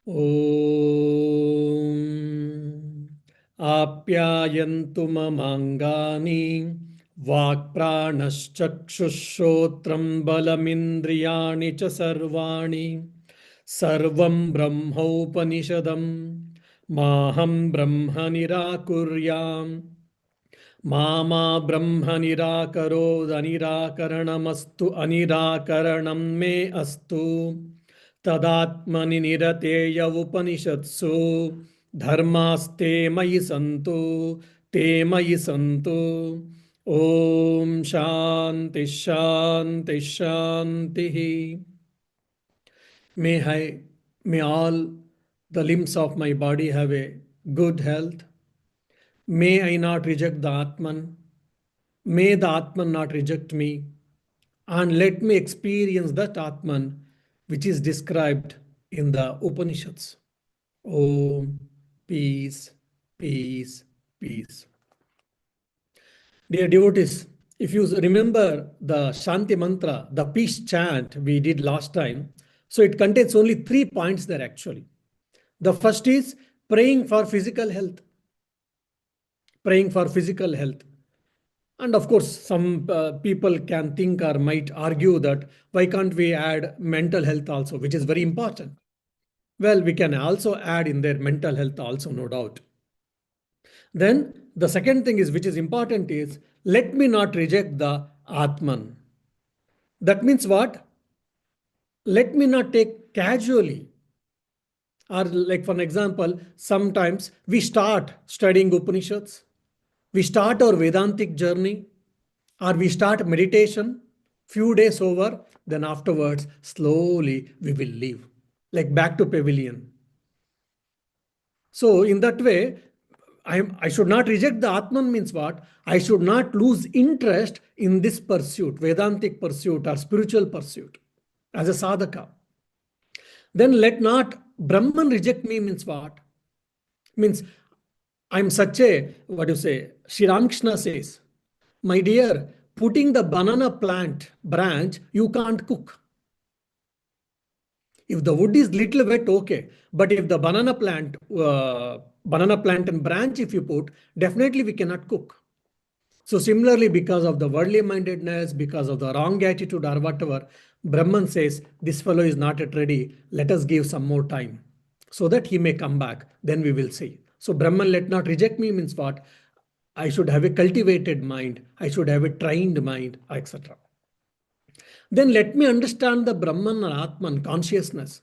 Om Apyayantu mamangani Vakpranaschakshushotram balamindriyani cha sarvani Sarvam Brahmaupanishadam Maham Brahma nirakuryam Mama Brahma nirakaro anirakaranamastu anirakaranam me astu Tadatmani nirateya upanishatsu dharmaste mayi santu te mayi santu Om Shanti Shanti Shanti. May all the limbs of my body have a good health. May I not reject the Atman. May the Atman not reject me. And let me experience that Atman which is described in the Upanishads. Om, peace, peace, peace. Dear devotees, if you remember the Shanti mantra, the peace chant we did last time, so it contains only 3 points there actually. The first is praying for physical health. Praying for physical health. And of course, some people can think or might argue that why can't we add mental health also, which is very important. Well, we can also add in there mental health also, no doubt. Then the second thing is, which is important, is let me not reject the Atman. That means what? Let me not take casually. Or like for an example, sometimes we start studying Upanishads, we start our Vedantic journey, or we start meditation, few days over, then afterwards, slowly we will leave, like back to pavilion. So in that way, I should not reject the Atman means what? I should not lose interest in this pursuit, Vedantic pursuit or spiritual pursuit as a sadhaka. Then let not Brahman reject me means what? Means I'm such a, what do you say, Sri Ramakrishna says, my dear, putting the banana plant branch, you can't cook. If the wood is little wet, okay. But if the banana plant and branch, if you put, definitely we cannot cook. So similarly, because of the worldly mindedness, because of the wrong attitude or whatever, Brahman says, this fellow is not yet ready. Let us give some more time so that he may come back. Then we will see. So Brahman let not reject me means what? I should have a cultivated mind. I should have a trained mind, etc. Then let me understand the Brahman or Atman consciousness.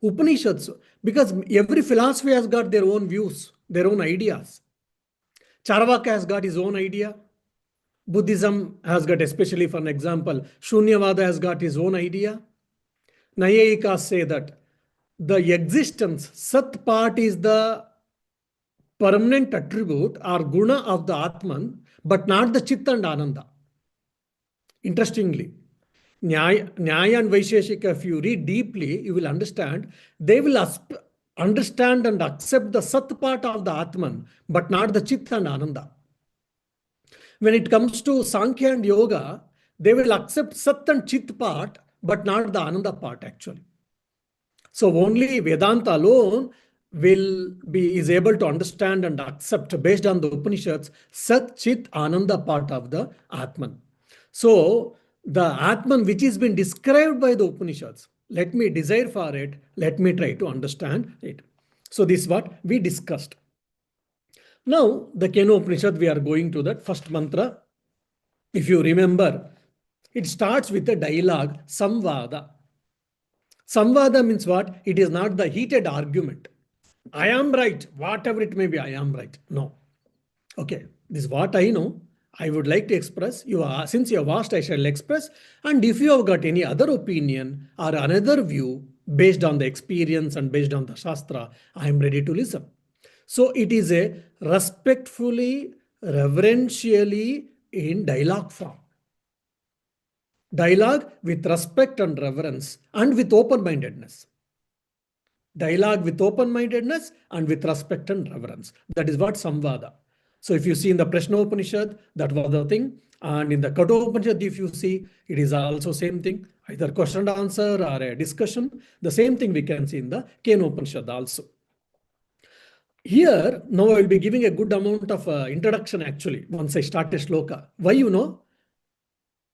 Upanishads, because every philosophy has got their own views, their own ideas. Charvaka has got his own idea. Buddhism has got, especially for an example, Shunyavada has got his own idea. Nayayikas say that the existence, Sat part is the permanent attribute or guna of the Atman, but not the Chit and Ananda. Interestingly, Nyaya and Vaisheshika, if you read deeply, you will understand, they will understand and accept the Sat part of the Atman, but not the Chit and Ananda. When it comes to Sankhya and Yoga, they will accept Sat and Chit part, but not the Ananda part actually. So only Vedanta alone is able to understand and accept based on the Upanishads Sat Chit Ananda part of the Atman. So the Atman which is been described by the Upanishads, let me desire for it, let me try to understand it. So this is what we discussed. Now the Kena Upanishad, we are going to that first mantra. If you remember, it starts with a dialogue, Samvada. Samvada means what? It is not the heated argument. I am right, whatever it may be, I am right. No. Okay, this is what I know. I would like to express. Since you have asked, I shall express. And if you have got any other opinion or another view based on the experience and based on the Shastra, I am ready to listen. So it is a respectfully, reverentially in dialogue form. Dialogue with respect and reverence and with open-mindedness. Dialogue with open-mindedness and with respect and reverence. That is what Samvada. So if you see in the Prashna Upanishad, that was the thing. And in the Katha Upanishad, if you see, it is also same thing. either question and answer or a discussion. The same thing we can see in the Kena Upanishad also. Here, now I will be giving a good amount of introduction actually, once I start a shloka. Why,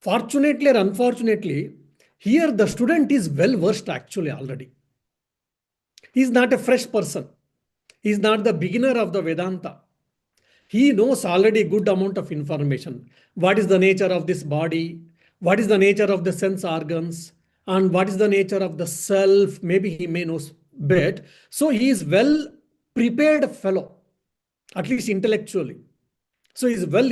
Fortunately or unfortunately, here the student is well versed actually already. He is not a fresh person. He is not the beginner of the Vedanta. He knows already good amount of information. What is the nature of this body? What is the nature of the sense organs? And what is the nature of the self? Maybe he may know bit. So he is well prepared fellow, at least intellectually. So he's well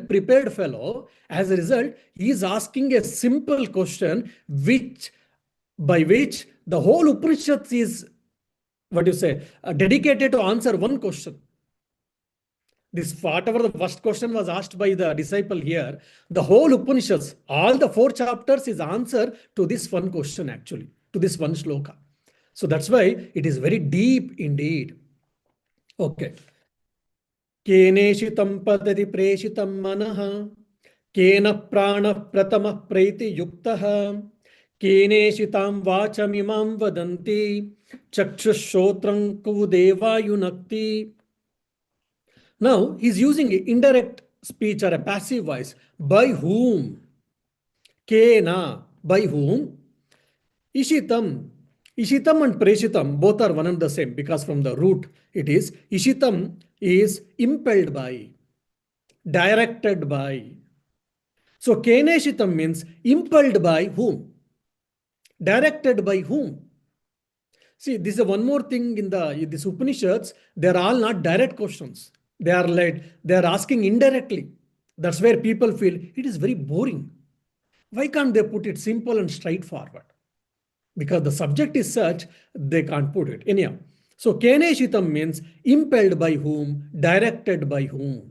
prepared fellow. As a result, he is asking a simple question, by which the whole Upanishad is, dedicated to answer one question. This, whatever the first question was asked by the disciple here, the whole Upanishads, all the 4 chapters is answer to this one question actually, to this one shloka. So that's why it is very deep indeed. Okay. केनेशितं पतति प्रेषितं मनः केन प्राणः प्रथमः प्रैति युक्तः केनेशितां वाचमिमां वदन्ति चक्षुश्रोत्रं कुदेवायुनक्ति. Now he is using indirect speech or a passive voice. By whom? Kena, by whom? Ishitam. Ishitam and Preshitam both are one and the same, because from the root it is Ishitam is impelled by, directed by. So Keneshitam means impelled by whom? Directed by whom? See, this is one more thing in this Upanishads. They are all not direct questions. They are asking indirectly. That's where people feel it is very boring. Why can't they put it simple and straightforward? Because the subject is such, they can't put it. Anyhow, so Keneshitam means impelled by whom, directed by whom.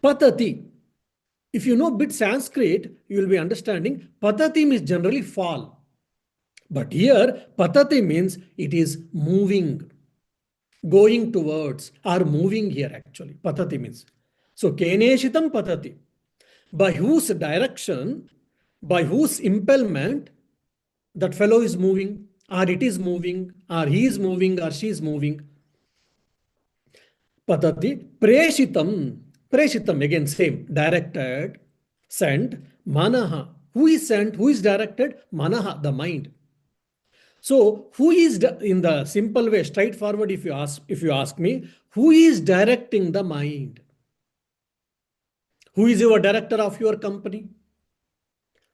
Patati. If you know bit Sanskrit, you will be understanding patati means generally fall. But here, patati means it is moving, going towards, or moving here actually. Patati means. So Keneshitam patati. By whose direction, by whose impellment, that fellow is moving, or it is moving, or he is moving, or she is moving. Patati, preshitam. Preshitam, again same, directed, sent, manaha. Who is sent? Who is directed? Manaha, the mind. So who is, in the simple way, straightforward, if you ask me, who is directing the mind? Who is your director of your company?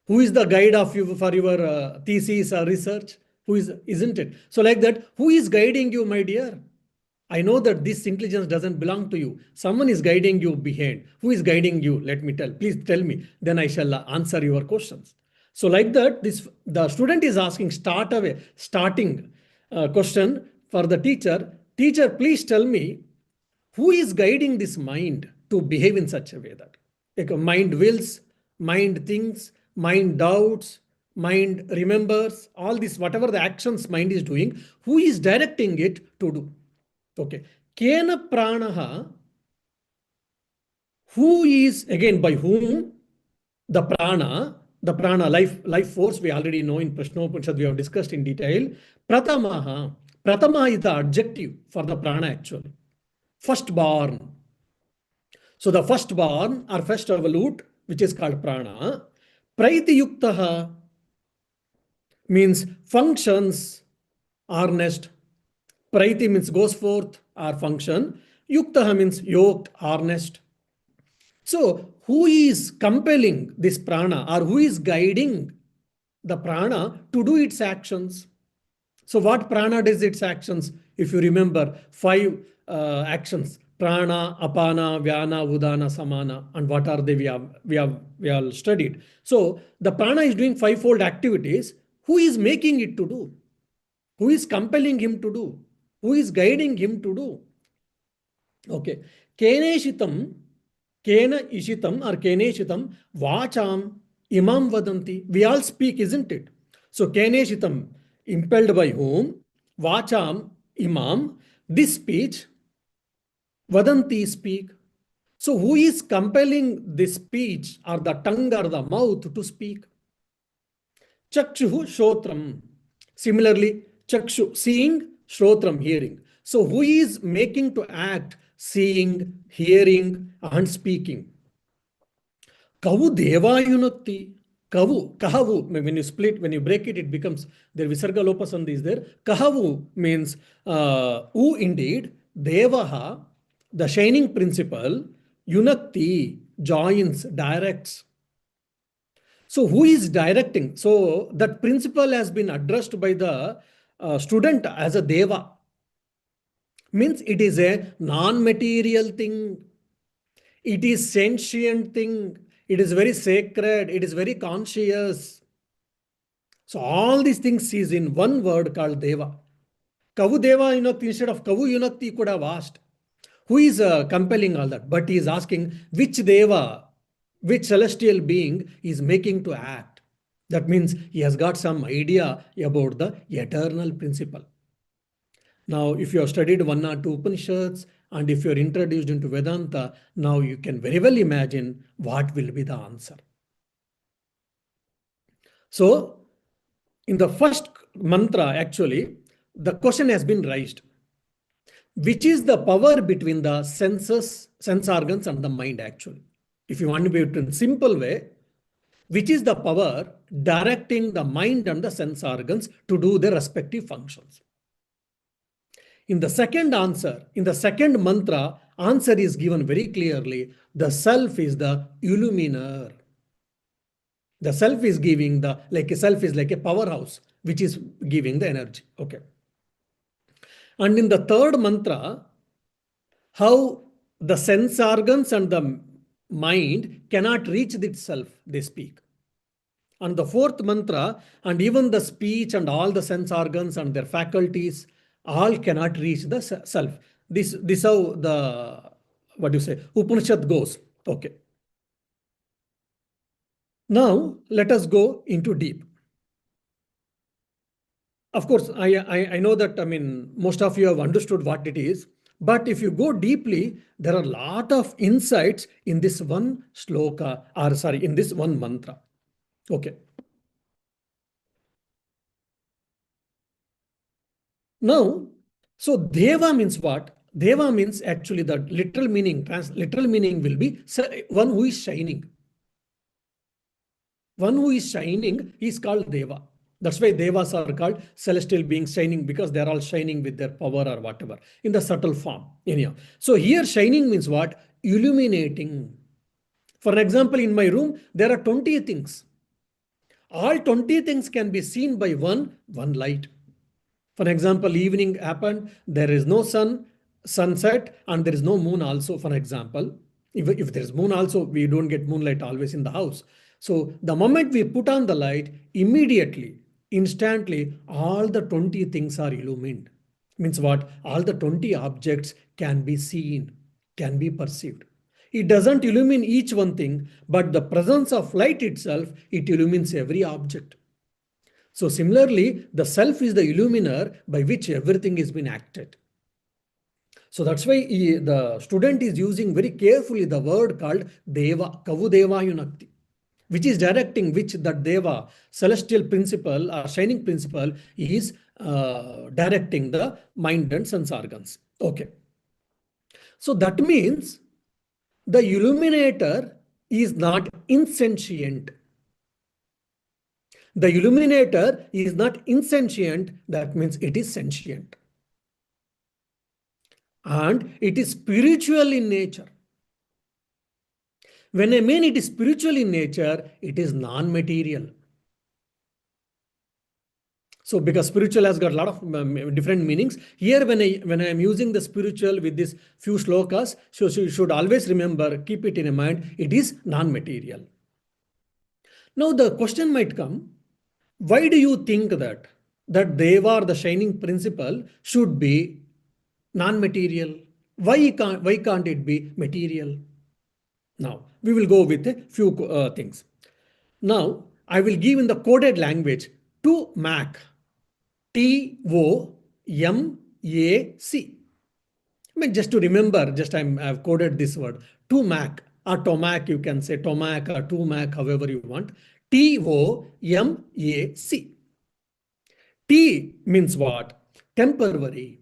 Who is the guide of you for your thesis or research? Who is, isn't it? So like that, who is guiding you, my dear? I know that this intelligence doesn't belong to you. Someone is guiding you behind. Who is guiding you? Let me tell. Please tell me. Then I shall answer your questions. So like that, the student is asking starting question for the teacher. Teacher, please tell me, who is guiding this mind to behave in such a way that like, mind wills, mind thinks, mind doubts, mind remembers, all this, whatever the actions mind is doing, who is directing it to do? Okay. Kena pranaha, who is, again, by whom? The prana, life force, we already know in Prashnopanishad, we have discussed in detail. Pratamaha. Pratama is the adjective for the prana actually. Firstborn. So the firstborn or first evolute, which is called prana. Praiti yuktaha means functions, earnest. Praiti means goes forth or function. Yuktaha means yoked, earnest. So who is compelling this prana, or who is guiding the prana to do its actions? So what prana does its actions? If you remember 5 actions: prana, apana, vyana, udana, samana, and what are they? We have studied. So the prana is doing 5-fold activities. Who is making it to do? Who is compelling him to do? Who is guiding him to do? Okay. Keneshitam, kena ishitam or keneshitam, vacham imam vadanti. We all speak, isn't it? So keneshitam, impelled by whom? Vacham imam, this speech, vadanti speak. So who is compelling the speech or the tongue or the mouth to speak? Chakshuhu Shrotram. Similarly, Chakshu seeing, Shrotram hearing. So who is making to act seeing, hearing, and speaking? Kavu Devayunakti. Kavu, Kahavu, when you split, when you break it, it becomes there Visarga Lopasandhi is there. Kahavu means who indeed, Devaha, the shining principle, Yunakti, joins, directs. So who is directing? So that principle has been addressed by the student as a Deva. Means it is a non-material thing. It is sentient thing. It is very sacred. It is very conscious. So all these things is in one word called Deva. Kavu Deva Yunakti instead of Kavu Yunakti could have asked. Who is compelling all that? But he is asking which Deva, which celestial being is making to act. That means he has got some idea about the eternal principle. Now, if you have studied one or two Upanishads and if you are introduced into Vedanta, now you can very well imagine what will be the answer. So, in the first mantra, actually, the question has been raised. Which is the power between the senses, sense organs and the mind actually? If you want to be in simple way, which is the power directing the mind and the sense organs to do their respective functions? In the second answer, in the second mantra, answer is given very clearly. The self is the illuminer. The self is giving the, like a self is like a powerhouse, which is giving the energy. Okay. And in the third mantra, how the sense organs and the mind cannot reach itself, they speak. And the fourth mantra, and even the speech and all the sense organs and their faculties, all cannot reach the self. This how the, what do you say, Upanishad goes. Okay. Now let us go into deep. Of course, I know that, I mean, most of you have understood what it is. But if you go deeply, there are a lot of insights in this one sloka, or sorry, in this one mantra. Okay. Now, so Deva means what? Deva means actually the literal meaning, literal meaning will be one who is shining. One who is shining is called Deva. That's why Devas are called celestial beings shining, because they're all shining with their power or whatever in the subtle form. Anyhow. So here shining means what? Illuminating. For example, in my room, there are 20 things. All 20 things can be seen by one light. For example, evening happened, there is no sunset, and there is no moon also, for example. If there is moon also, we don't get moonlight always in the house. So the moment we put on the light, immediately, instantly, all the 20 things are illumined. Means what? All the 20 objects can be seen, can be perceived. It doesn't illumine each one thing, but the presence of light itself, it illumines every object. So similarly, the self is the illuminer by which everything is being acted. So that's why the student is using very carefully the word called Deva, Kavu Deva Yunakti, which is directing which that Deva, celestial principle or shining principle, is directing the mind and sense organs. Okay. So that means the illuminator is not insentient. The illuminator is not insentient, that means it is sentient. And it is spiritual in nature. When I mean it is spiritual in nature, it is non-material. So because spiritual has got a lot of different meanings. Here when I am using the spiritual with this few shlokas, so you should always remember, keep it in mind, it is non-material. Now the question might come, why do you think that Deva, the shining principle, should be non-material? Why can't it be material? Now, we will go with a few things. Now, I will give in the coded language to MAC. TOMAC. I mean, just to remember, I've coded this word, tomac or tomac, you can say tomac or tomac, however you want. Tomac. T means what? Temporary.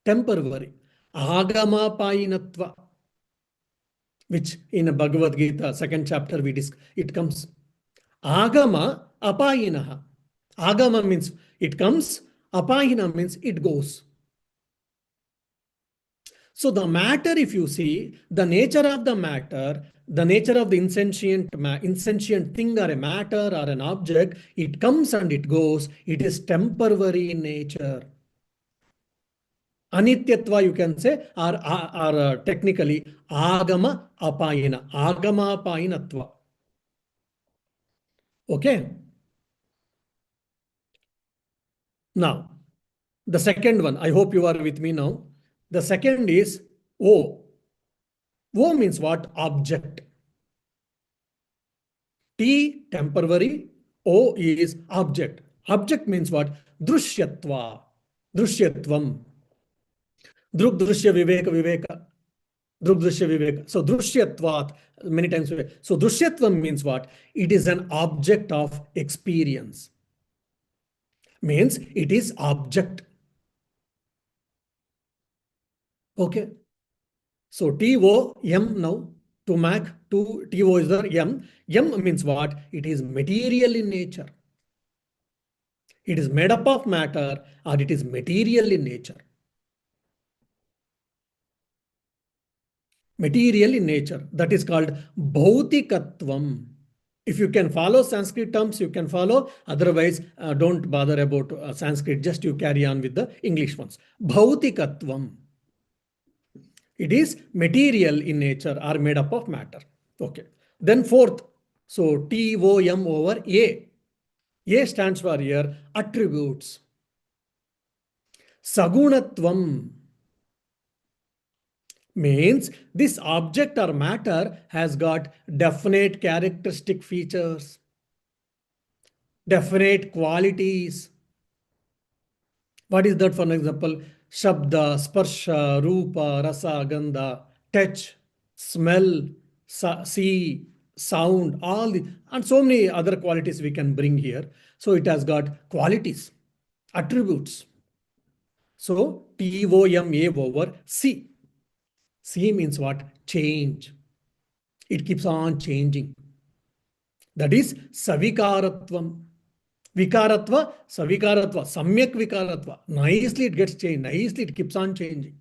Temporary. Agama painatva, which in Bhagavad Gita, second chapter, it comes. Agama apayinaha. Agama means it comes, apayina means it goes. So the matter, if you see, the nature of the matter, the nature of the insentient thing or a matter or an object, it comes and it goes. It is temporary in nature. Anityatva, you can say, or technically, agama apayina, agama apayinatva. Okay. Now, the second one, I hope you are with me now. The second is O. O means what? Object. T, temporary. O is object. Object means what? Drushyatva. Drushyatvam. Druk drushya viveka viveka. Druk drushya viveka. So drushyatvat, many times. So drushyatvam means what? It is an object of experience. Means it is object. Okay. So TOM now. To Mac, to TO is the M. M means what? It is material in nature. It is made up of matter or it is material in nature. Material in nature. That is called bhautikatvam. If you can follow Sanskrit terms, you can follow. Otherwise, don't bother about Sanskrit. Just you carry on with the English ones. Bhautikatvam. It is material in nature or made up of matter. Okay. Then fourth. So TOM over A. A stands for here attributes. Sagunatvam means this object or matter has got definite characteristic features, definite qualities. What is that? For example, Shabda, Sparsha, Rupa, Rasa, Gandha, touch, smell, see, sound, all the, and so many other qualities we can bring here. So it has got qualities, attributes. So TOMA over C. C means what? Change. It keeps on changing. That is Savikaratvam. Vikaratva, Savikaratva, Samyak Vikaratva. Nicely it gets changed. Nicely it keeps on changing.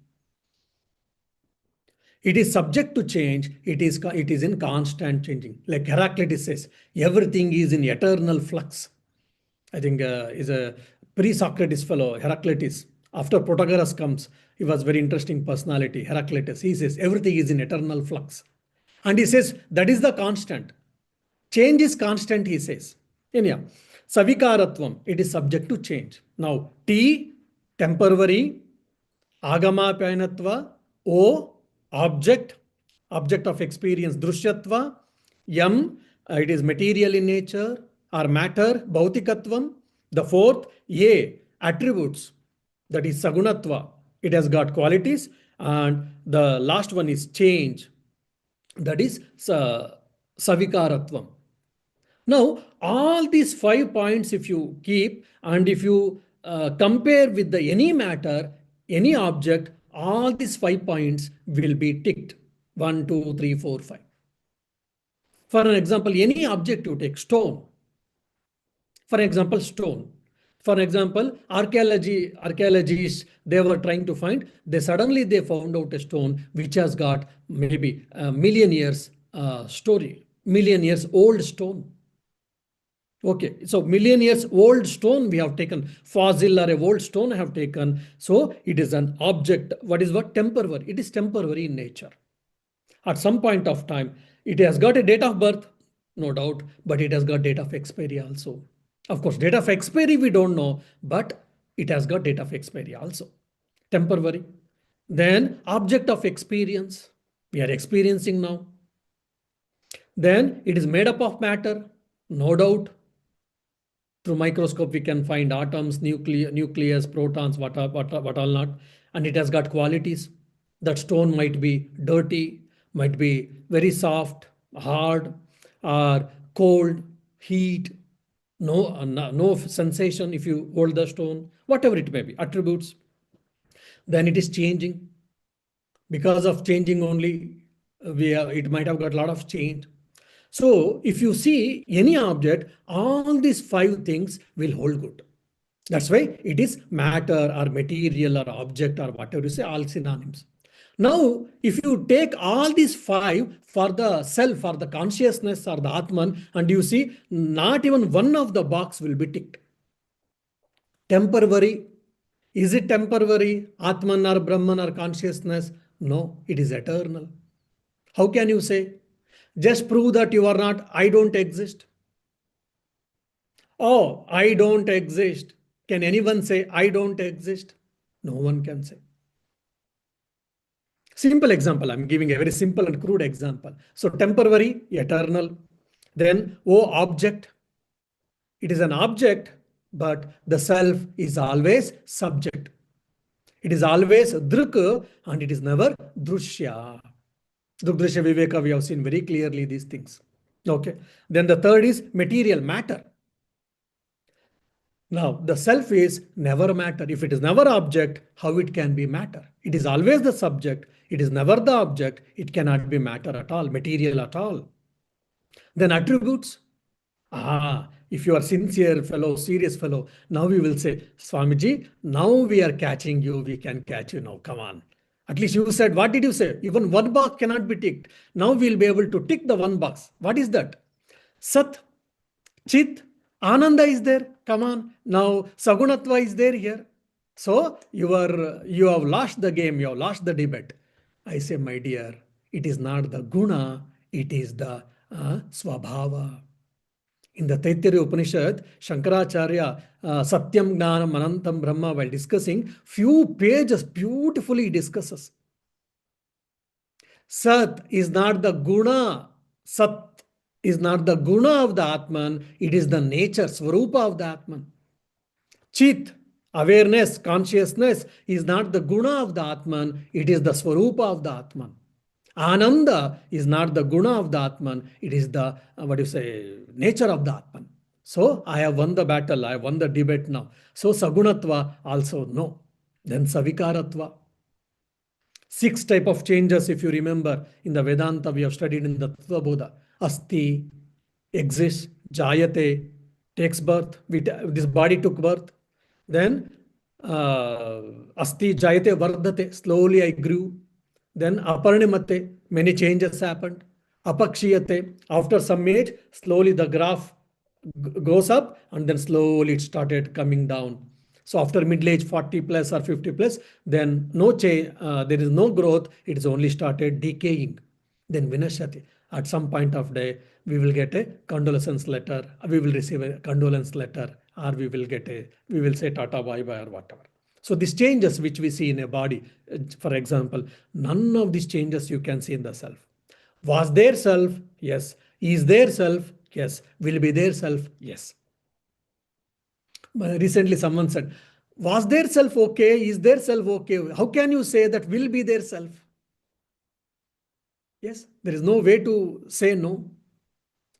It is subject to change. It is in constant changing. Like Heraclitus says, everything is in eternal flux. I think is a pre-Socrates fellow, Heraclitus. After Protagoras comes, he was very interesting personality, Heraclitus. He says everything is in eternal flux. And he says that is the constant. Change is constant, he says. Anyhow, Savikaratvam, it is subject to change. Now, T, temporary, Agama Painatva, O, object of experience, Drushyatva, M, it is material in nature or matter, Bhautikatvam. The fourth, A, attributes, that is Sagunatva, it has got qualities. And the last one is change, that is Savikaratvam. Now, all these 5 points, if you keep and if you compare with the any matter, any object, all these 5 points will be ticked. 1, 2, 3, 4, 5. For an example, any object you take, stone. For example, stone. For example, archaeologists, they were trying to find, they found out a stone which has got maybe a million years story, million years old stone. Okay, so million years old stone we have taken, fossil or a old stone I have taken. So it is an object. What is what? Temporary. It is temporary in nature. At some point of time, it has got a date of birth, no doubt, but it has got date of expiry also. Of course, date of expiry we don't know, but it has got date of expiry also. Temporary. Then object of experience. We are experiencing now. Then it is made up of matter, no doubt. Through microscope, we can find atoms, nucleus, protons, what all not. And it has got qualities. That stone might be dirty, might be very soft, hard, or cold, heat, no sensation if you hold the stone, whatever it may be, attributes. Then it is changing. Because of changing only, it might have got a lot of change. So if you see any object, all these five things will hold good. That's why it is matter or material or object or whatever you say, all synonyms. Now, if you take all these five for the self or the consciousness or the Atman, and you see not even one of the box will be ticked. Temporary. Is it temporary? Atman or Brahman or consciousness? No, it is eternal. How can you say? Just prove that you are not, I don't exist. Oh, I don't exist. Can anyone say, I don't exist? No one can say. Simple example. I'm giving a very simple and crude example. So temporary, eternal. Then, oh, object. It is an object, but the self is always subject. It is always druk and it is never drushya. Drukdrishya Viveka, we have seen very clearly these things. Okay. Then the third is material, matter. Now, the self is never matter. If it is never object, how it can be matter? It is always the subject. It is never the object. It cannot be matter at all, material at all. Then attributes. If you are sincere fellow, serious fellow, now we will say, Swamiji, now we are catching you. We can catch you now. Come on. At least you said, what did you say? Even one box cannot be ticked. Now we'll be able to tick the one box. What is that? Sat, Chit, Ananda is there. Come on. Now Sagunatva is there here. So you have lost the game. You have lost the debate. I say, my dear, it is not the guna. It is the swabhava. In the Taittiriya Upanishad, Shankaracharya, Satyam Gnanam Anantam Brahma, while discussing, few pages beautifully discusses. Sat is not the guna. Sat is not the guna of the Atman. It is the nature, Swarupa of the Atman. Chit, awareness, consciousness is not the guna of the Atman. It is the Swarupa of the Atman. Ananda is not the guna of the Atman, it is the, nature of the Atman. So I have won the battle, I have won the debate now. So Sagunatva also no. Then Savikaratva. 6 type of changes, if you remember, in the Vedanta we have studied in the Tattva-bodha. Asti, exists, Jayate, takes birth, this body took birth. Then Asti, Jayate, Vardhate, slowly I grew. Then aparnimate, many changes happened. Apakshiyate, after some age, slowly the graph goes up and then slowly it started coming down. So after middle age 40 plus or 50 plus, then no change, there is no growth, it is only started decaying. Then vinashati. At some point of day, we will get a condolence letter, we will receive a condolence letter, or we will say Tata bye bye or whatever. So these changes which we see in a body, for example, none of these changes you can see in the self. Was there self? Yes. Is there self? Yes. Will be there self? Yes. Recently someone said, was there self okay? Is there self okay? How can you say that will be there self? Yes, there is no way to say no.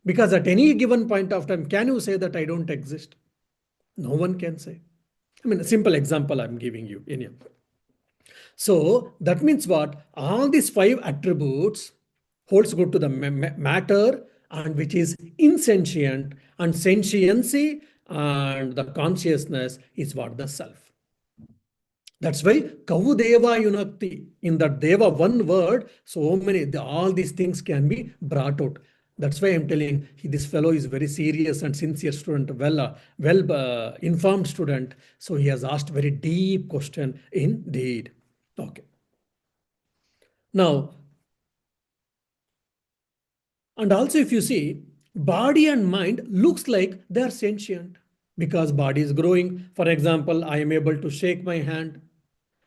Because at any given point of time, can you say that I don't exist? No one can say. I mean, a simple example I'm giving you. So that means what? All these 5 attributes holds good to the matter and which is insentient, and sentiency and the consciousness is what? The self. That's why Kavu Deva Yunakti. In that Deva one word, so many, all these things can be brought out. That's why I'm telling this fellow is very serious and sincere student, well informed student. So he has asked very deep question indeed. Okay. Now, and also if you see, body and mind looks like they are sentient because body is growing. For example, I am able to shake my hand.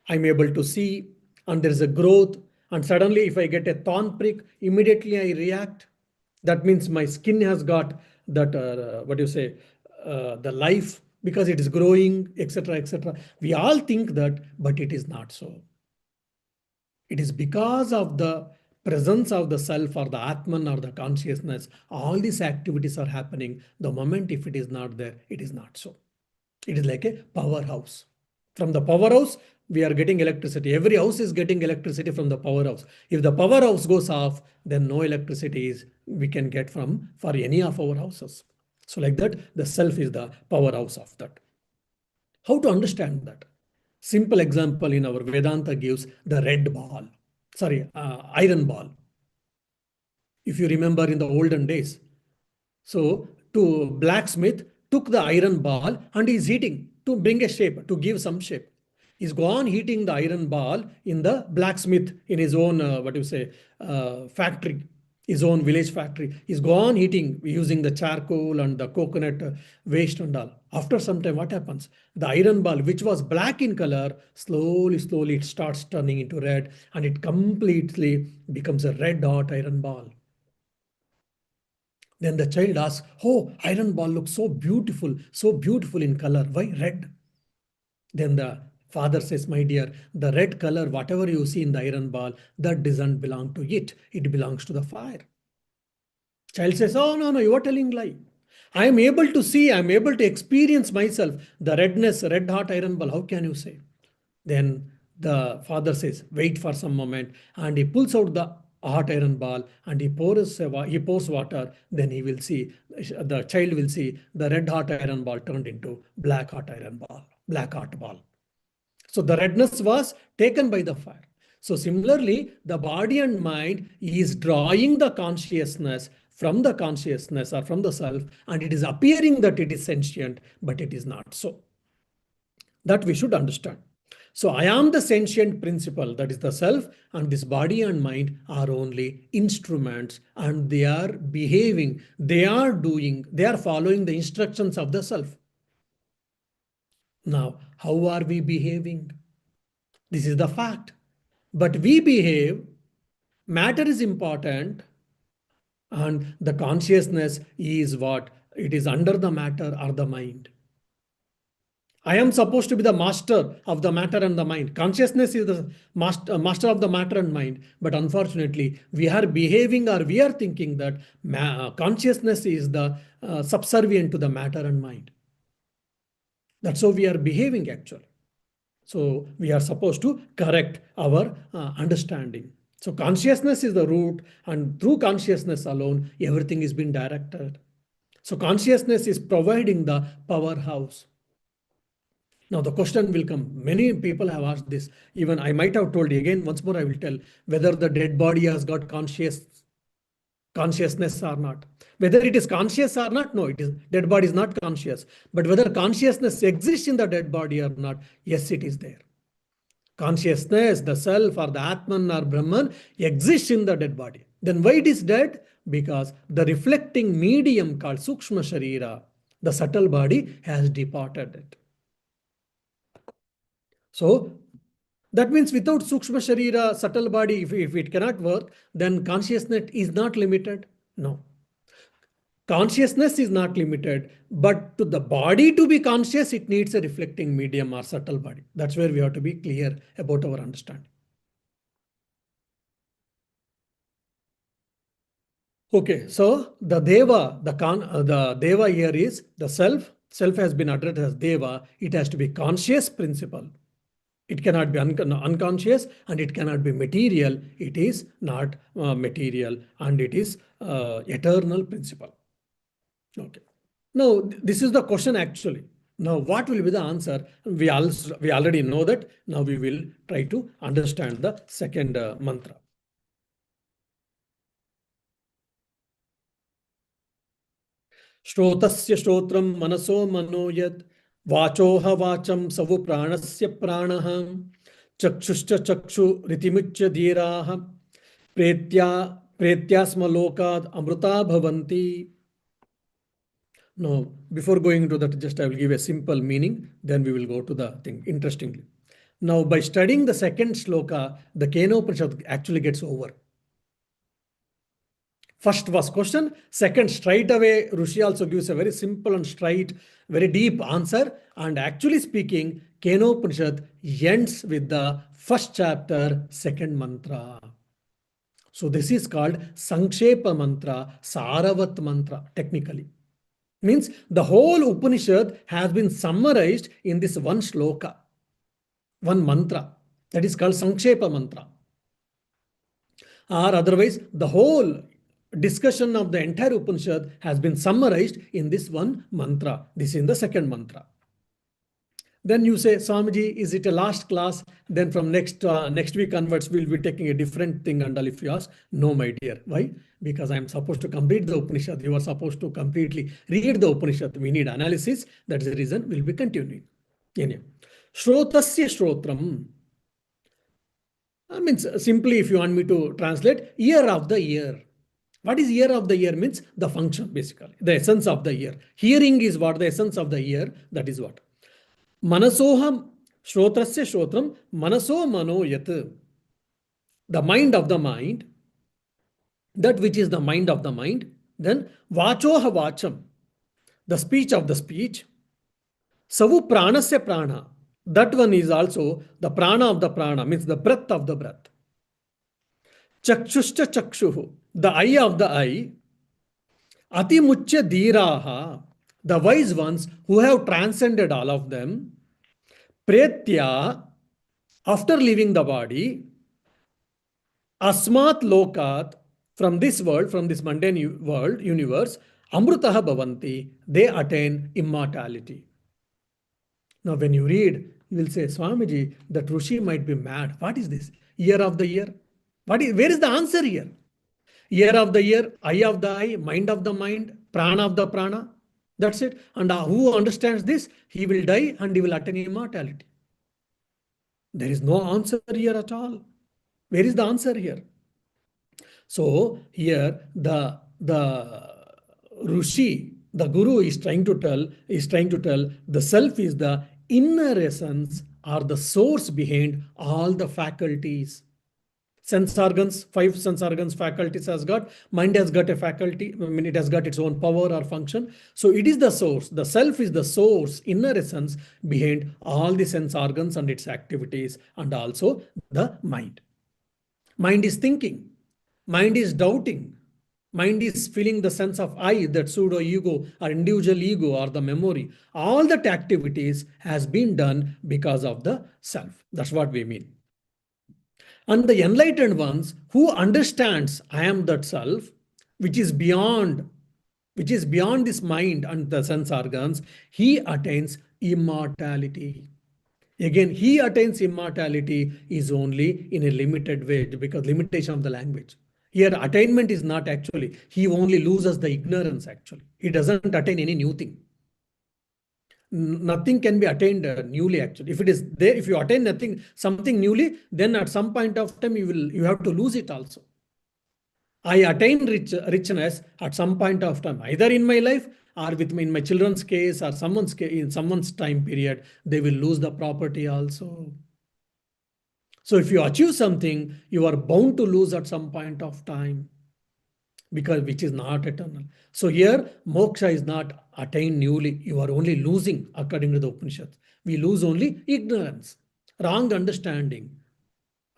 I'm able to see, and there is a growth. And suddenly if I get a thorn prick, immediately I react. That means my skin has got that, the life because it is growing, etc., etc. We all think that, but it is not so. It is because of the presence of the self or the Atman or the consciousness, all these activities are happening. The moment if it is not there, it is not so. It is like a powerhouse. From the powerhouse, we are getting electricity. Every house is getting electricity from the powerhouse. If the powerhouse goes off, then no electricity is we can get from for any of our houses. So like that, the self is the powerhouse of that. How to understand that? Simple example in our Vedanta gives the red ball. Sorry, iron ball. If you remember in the olden days, so to blacksmith took the iron ball and is heating to bring a shape, to give some shape. He's gone heating the iron ball in the blacksmith in his own factory, his own village factory. He's gone heating using the charcoal and the coconut waste and all. After some time, what happens? The iron ball, which was black in color, slowly it starts turning into red, and it completely becomes a red hot iron ball. Then the child asks, "Oh, iron ball looks so beautiful in color. Why red?" Then the father says, "My dear, the red color, whatever you see in the iron ball, that doesn't belong to it. It belongs to the fire." Child says, "Oh, no, you are telling lie. I am able to see, I am able to experience myself. The redness, red hot iron ball, how can you say?" Then the father says, "Wait for some moment," and he pulls out the hot iron ball and he pours water. Then he will see, the child will see the red hot iron ball turned into black hot iron ball, black hot ball. So the redness was taken by the fire. So similarly, the body and mind is drawing the consciousness from the consciousness or from the self, and it is appearing that it is sentient, but it is not so. That we should understand. So I am the sentient principle, that is the self, and this body and mind are only instruments, and they are behaving, they are doing, they are following the instructions of the self. Now, how are we behaving? This is the fact. But we behave, matter is important, and the consciousness is what? It is under the matter or the mind. I am supposed to be the master of the matter and the mind. Consciousness is the master of the matter and mind. But unfortunately, we are behaving or we are thinking that consciousness is the subservient to the matter and mind. That's how we are behaving actually. So we are supposed to correct our understanding. So consciousness is the root, and through consciousness alone, everything is being directed. So consciousness is providing the powerhouse. Now the question will come. Many people have asked this. Even I might have told you again. Once more, I will tell whether the dead body has got consciousness or not. Whether it is conscious or not, no, it is dead body is not conscious. But whether consciousness exists in the dead body or not, yes, it is there. Consciousness, the self or the Atman or Brahman exists in the dead body. Then why it is dead? Because the reflecting medium called Sukshma Sharira, the subtle body, has departed it. So that means without Sukshma Sharira, subtle body, if it cannot work, then consciousness is not limited. No. Consciousness is not limited, but to the body to be conscious, it needs a reflecting medium or subtle body. That's where we have to be clear about our understanding. Okay, so the Deva, the Deva here is the self. Self has been addressed as Deva. It has to be conscious principle. It cannot be unconscious, and it cannot be material. It is not material, and it is eternal principle. Okay. Now, this is the question actually. Now, what will be the answer? We already know that. Now, we will try to understand the second mantra. श्रोतस्य श्रोत्रं मनसो मनो यत् वाचोह वाचं सवु प्राणस्य प्राणः चक्षुश्च चक्षुरितिमुच्य धीराः प्रेत्या प्रेत्यास्म लोकात् अमृता भवन्ति. Now, before going into that, just I will give a simple meaning, then we will go to the thing interestingly. Now, by studying the second shloka, the Kenopanishad actually gets over. First was question. Second, straight away, Rishi also gives a very simple and straight, very deep answer. And actually speaking, Kenopanishad ends with the first chapter, second mantra. So this is called Sankshepa mantra, Saravat mantra, technically. Means the whole Upanishad has been summarized in this one shloka, one mantra. That is called Sankshepa mantra. Or otherwise, the whole discussion of the entire Upanishad has been summarized in this one mantra. This is the second mantra. Then you say, Swamiji, is it a last class? Then from next week onwards, we'll be taking a different thing. And if you ask, no, my dear. Why? Because I'm supposed to complete the Upanishad. You are supposed to completely read the Upanishad. We need analysis. That is the reason we'll be continuing. Anyhow, Shrotasya Shrotram. Means simply, if you want me to translate, year of the year. What is year of the year means? The function, basically, the essence of the year. Hearing is what the essence of the year, that is what. Manasoham, Shrotrasya Shrotram, Manaso Mano Yat. The mind of the mind, that which is the mind of the mind. Then Vachoha Vacham, the speech of the speech. Savu Pranasya Prana, that one is also the prana of the prana, means the breath of the breath. Chakshushcha Chakshuhu, the eye of the eye. Atimuchya Dhiraha, the wise ones who have transcended all of them. Pretya, after leaving the body. Asmat Lokat, from this world, from this mundane world, universe. Amrutaha Bhavanti, they attain immortality. Now, when you read, you will say, Swamiji, that Rishi might be mad. What is this? Year of the year? Where is the answer here? Year of the year, eye of the eye, mind of the mind, prana of the prana. That's it. And who understands this? He will die and he will attain immortality. There is no answer here at all. Where is the answer here? So here the Rishi, the Guru is trying to tell the self is the inner essence or the source behind all the faculties. Sense organs, 5 sense organs faculties has got, mind has got a faculty, I mean, it has got its own power or function. So it is the source, the self is the source, inner essence behind all the sense organs and its activities, and also the mind. Mind is thinking, mind is doubting, mind is feeling the sense of I, that pseudo ego or individual ego or the memory. All that activities has been done because of the self. That's what we mean. And the enlightened ones who understands I am that self, which is beyond this mind and the sense organs, he attains immortality. Again, he attains immortality is only in a limited way because limitation of the language. Here, attainment is not actually, he only loses the ignorance actually. He doesn't attain any new thing. Nothing can be attained newly actually. If it is there, if you attain something newly, then at some point of time you have to lose it also. I attain richness at some point of time, either in my life or in my children's case or someone's case, in someone's time period, they will lose the property also. So if you achieve something, you are bound to lose at some point of time, because which is not eternal. So here, moksha is not attained newly. You are only losing according to the Upanishads. We lose only ignorance, wrong understanding,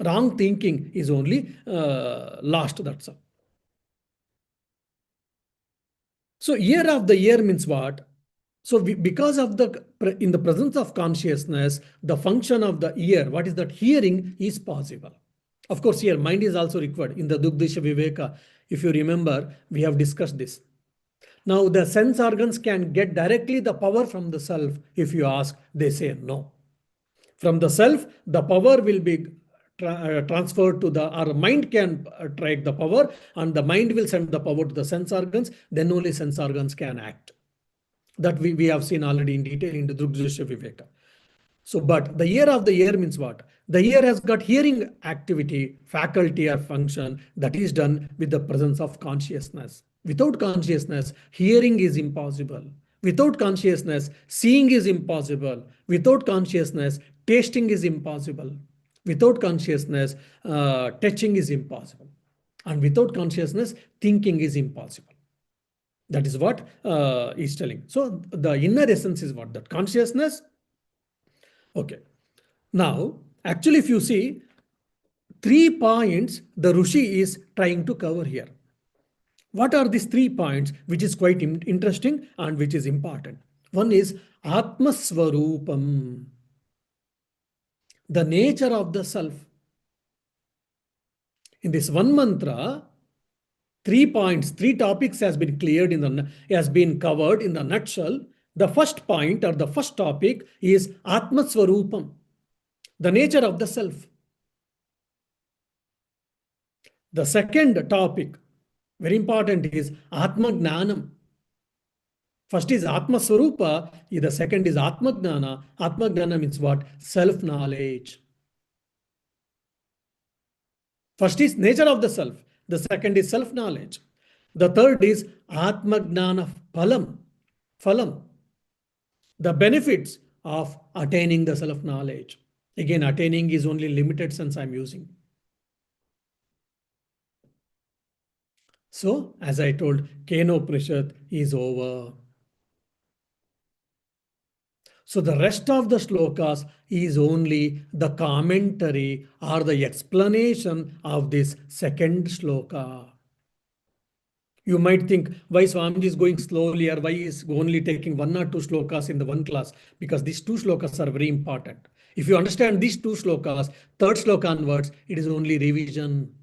wrong thinking is only lost. That's all. So year of the year means what? So because of in the presence of consciousness, the function of the ear, what is that? Hearing is possible. Of course, here mind is also required. In the Dugdesha Viveka, if you remember, we have discussed this. Now, the sense organs can get directly the power from the self. If you ask, they say no. From the self, the power will be transferred to our mind can take the power, and the mind will send the power to the sense organs. Then only sense organs can act. That we have seen already in detail in the Drugdrisha Viveka. So, but the year of the year means what? The ear has got hearing activity, faculty or function that is done with the presence of consciousness. Without consciousness, hearing is impossible. Without consciousness, seeing is impossible. Without consciousness, tasting is impossible. Without consciousness, touching is impossible. And without consciousness, thinking is impossible. That is what he's telling. So the inner essence is what? That consciousness. Okay. Now, actually, if you see, 3 points the Rishi is trying to cover here. What are these 3 points, which is quite interesting and which is important? One is Atmaswarupam, the nature of the self. In this one mantra, 3 points, 3 topics has been covered in the nutshell. The first point or the first topic is Atmaswarupam, the nature of the self. The second topic, very important, is Atma Gnanam. First is Atma Swarupa, the second is Atma Gnana. Atma Gnana means what? Self-knowledge. First is nature of the self. The second is self-knowledge. The third is Atma Gnana Phalam. Phalam. The benefits of attaining the self-knowledge. Again, attaining is only limited sense I'm using. So, as I told, Kenopanishad is over. So the rest of the slokas is only the commentary or the explanation of this second sloka. You might think why Swamiji is going slowly, or why is only taking 1 or 2 slokas in the one class, because these 2 slokas are very important. If you understand these 2 slokas, third sloka onwards, it is only revision.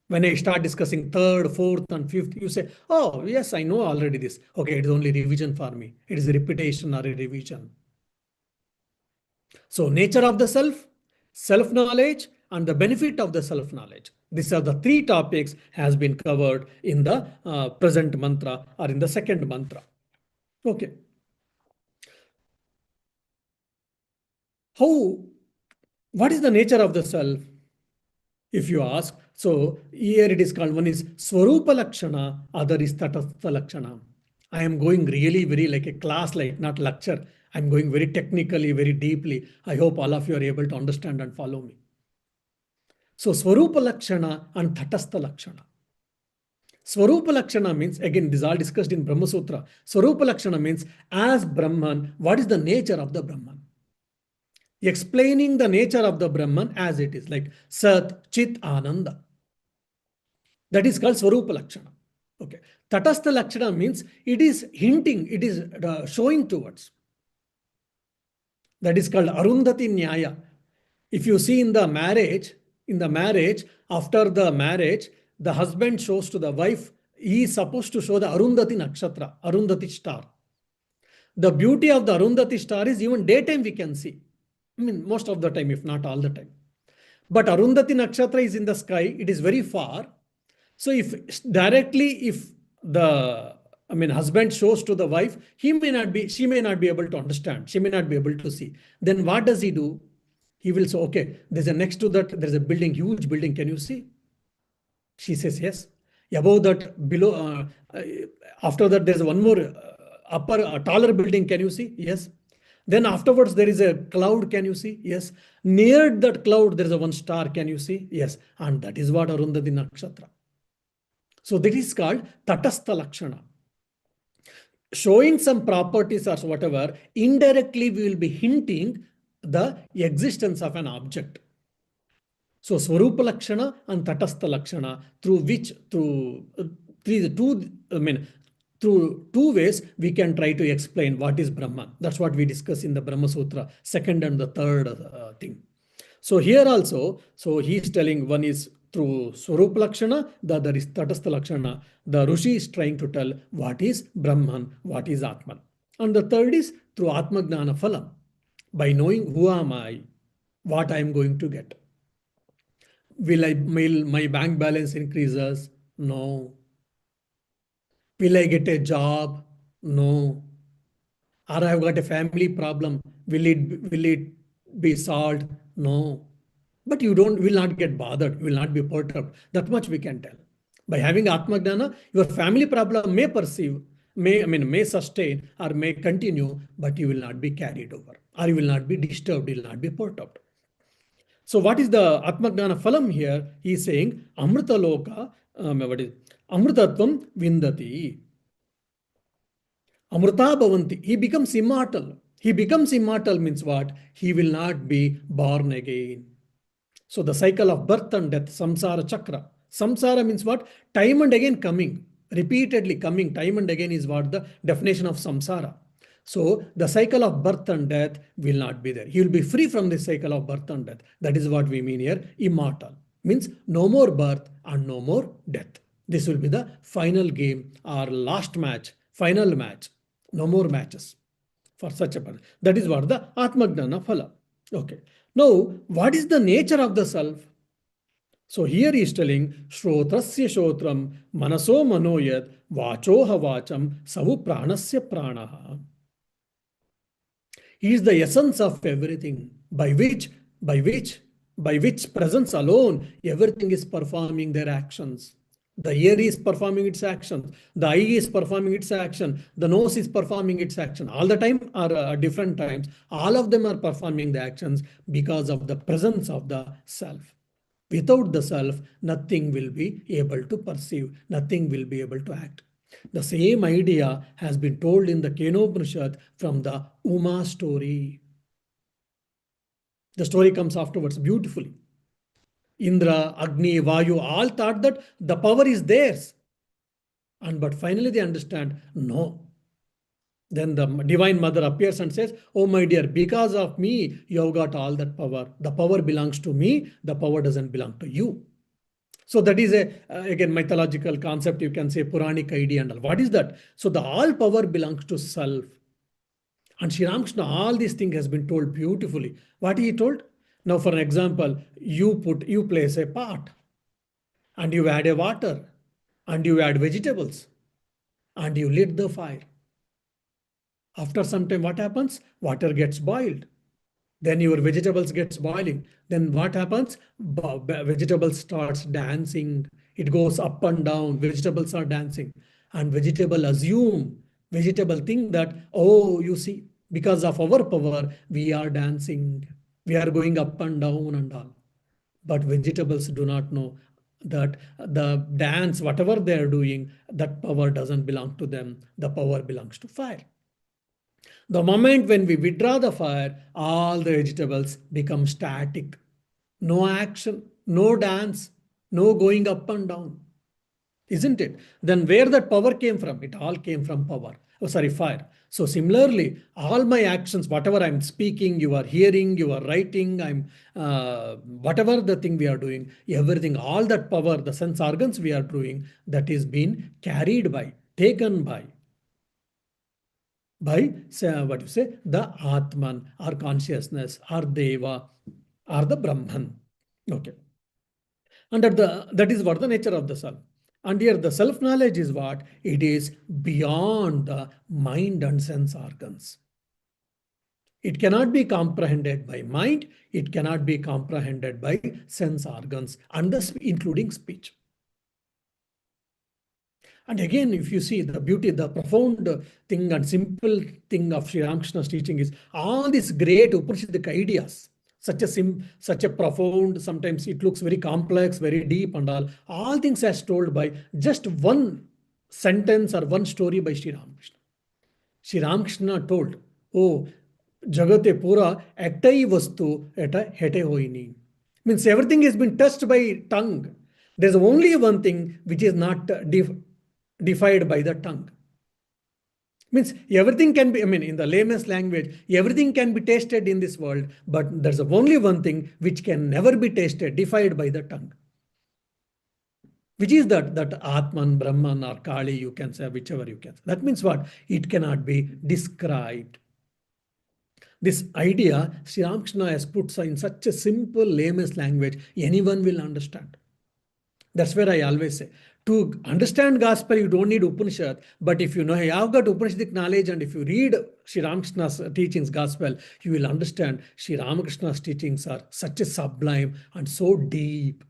When I start discussing third, fourth, and fifth, you say, oh, yes, I know already this. Okay, it is only revision for me. It is a repetition or a revision. So nature of the self, self-knowledge, and the benefit of the self-knowledge. These are the 3 topics has been covered in the present mantra or in the second mantra. Okay. What is the nature of the self? If you ask, so here it is called, one is Swarupa Lakshana, other is Tatastha Lakshana. I am going really very like a class, like not lecture. I'm going very technically, very deeply. I hope all of you are able to understand and follow me. So Swarupa Lakshana and Tatastha Lakshana. Swarupa Lakshana means, again, this is all discussed in Brahma Sutra. Swarupa Lakshana means, as Brahman, what is the nature of the Brahman? Explaining the nature of the Brahman as it is, like Sat, Chit, Ananda. That is called Swarupa Lakshana. Okay. Tatastha Lakshana means it is hinting, it is showing towards. That is called Arundhati Nyaya. If you see in the marriage, after the marriage, the husband shows to the wife, he is supposed to show the Arundhati Nakshatra, Arundhati star. The beauty of the Arundhati star is even daytime we can see. I mean, most of the time, if not all the time. But Arundhati Nakshatra is in the sky, it is very far. So if the husband shows to the wife, she may not be able to understand, she may not be able to see. Then what does he do? He will say, okay, next to that, there's a building, huge building, can you see? She says, yes. Above that, below, after that, there's one more taller building, can you see? Yes. Then afterwards, there is a cloud, can you see? Yes. Near that cloud, there is one star, can you see? Yes. And that is what Arundhati Nakshatra. So that is called Tatastha Lakshana. Showing some properties or whatever, indirectly we will be hinting the existence of an object. So Swarupa Lakshana and Tatastha Lakshana, through two ways we can try to explain what is Brahman. That's what we discuss in the Brahma Sutra, second and the third thing. So here also, so he is telling, one is through Swarupa Lakshana, the other is Tatastha Lakshana. The Rishi is trying to tell what is Brahman, what is Atman. And the third is through Atma Gnana Phalam, by knowing who am I, what I am going to get. Will my bank balance increases? No. Will I get a job? No. Or I've got a family problem. Will it be solved? No. But you will not get bothered, will not be perturbed. That much we can tell. By having Atma Gnana, your family problem may sustain or may continue, but you will not be carried over, or you will not be disturbed, you will not be perturbed. So what is the Atma Gnana Phalam here? He is saying Amrita Loka, what is Amrutatvam Vindati. Amrita Bhavanti. He becomes immortal. He becomes immortal means what? He will not be born again. So the cycle of birth and death, samsara chakra. Samsara means what? Time and again coming, repeatedly coming, time and again is what the definition of samsara. So the cycle of birth and death will not be there. He will be free from the cycle of birth and death. That is what we mean here. Immortal means no more birth and no more death. This will be the final game or last match, final match. No more matches for such a person. That is what the Atmagnana Phala. Okay. Now, what is the nature of the self? So here he is telling Shrotrasya Shrotram, Manaso Manoyat, Vachoha Vacham, Savu Pranasya Pranaha. He is the essence of everything, by which, by which presence alone, everything is performing their actions. The ear is performing its action. The eye is performing its action. The nose is performing its action. All the time or different times, all of them are performing the actions because of the presence of the self. Without the self, nothing will be able to perceive. Nothing will be able to act. The same idea has been told in the Kenopanishad from the Uma story. The story comes afterwards beautifully. Indra, Agni, Vayu all thought that the power is theirs. But finally they understand, no. Then the Divine Mother appears and says, oh my dear, because of me, you have got all that power. The power belongs to me. The power doesn't belong to you. So that is again, mythological concept. You can say Puranic idea and all. What is that? So the all power belongs to self. And Sri Ramakrishna, all these things has been told beautifully. What he told? Now, for an example, you place a pot and you add a water and you add vegetables and you lit the fire. After some time, what happens? Water gets boiled. Then your vegetables gets boiling. Then what happens? Vegetable starts dancing. It goes up and down. Vegetables are dancing. And vegetable think that, oh, you see, because of our power, we are dancing. We are going up and down and all. But vegetables do not know that the dance, whatever they are doing, that power doesn't belong to them. The power belongs to fire. The moment when we withdraw the fire, all the vegetables become static. No action, no dance, no going up and down. Isn't it? Then where that power came from? It all came from power. Oh, sorry, fire. So similarly, all my actions, whatever I'm speaking, you are hearing, you are writing, whatever the thing we are doing, everything, all that power, the sense organs we are doing, that is being carried by, taken by what you say, the Atman or consciousness or Deva or the Brahman. Okay. And that is what the nature of the self. And here the self-knowledge is what? It is beyond the mind and sense organs. It cannot be comprehended by mind. It cannot be comprehended by sense organs, and including speech. And again, if you see the beauty, the profound thing and simple thing of Sri Ramakrishna's teaching is all these great Upanishadic ideas, such a profound, sometimes it looks very complex, very deep and all things as told by just one sentence or one story by Sri Ramakrishna. Sri Ramakrishna told, oh, Jagate Pura ektai vastu eta hete hoini. Means everything has been touched by tongue. There's only one thing which is not defied by the tongue. Means everything can be, in the layman's language, everything can be tasted in this world, but there's only one thing which can never be tasted, defied by the tongue. Which is that Atman, Brahman or Kali, you can say, whichever you can say. That means what? It cannot be described. This idea, Sri Ramakrishna has put in such a simple layman's language, anyone will understand. That's where I always say, to understand gospel, you don't need Upanishad. But if you know, you have got Upanishadic knowledge, and if you read Sri Ramakrishna's teachings, gospel, you will understand Sri Ramakrishna's teachings are such a sublime and so deep.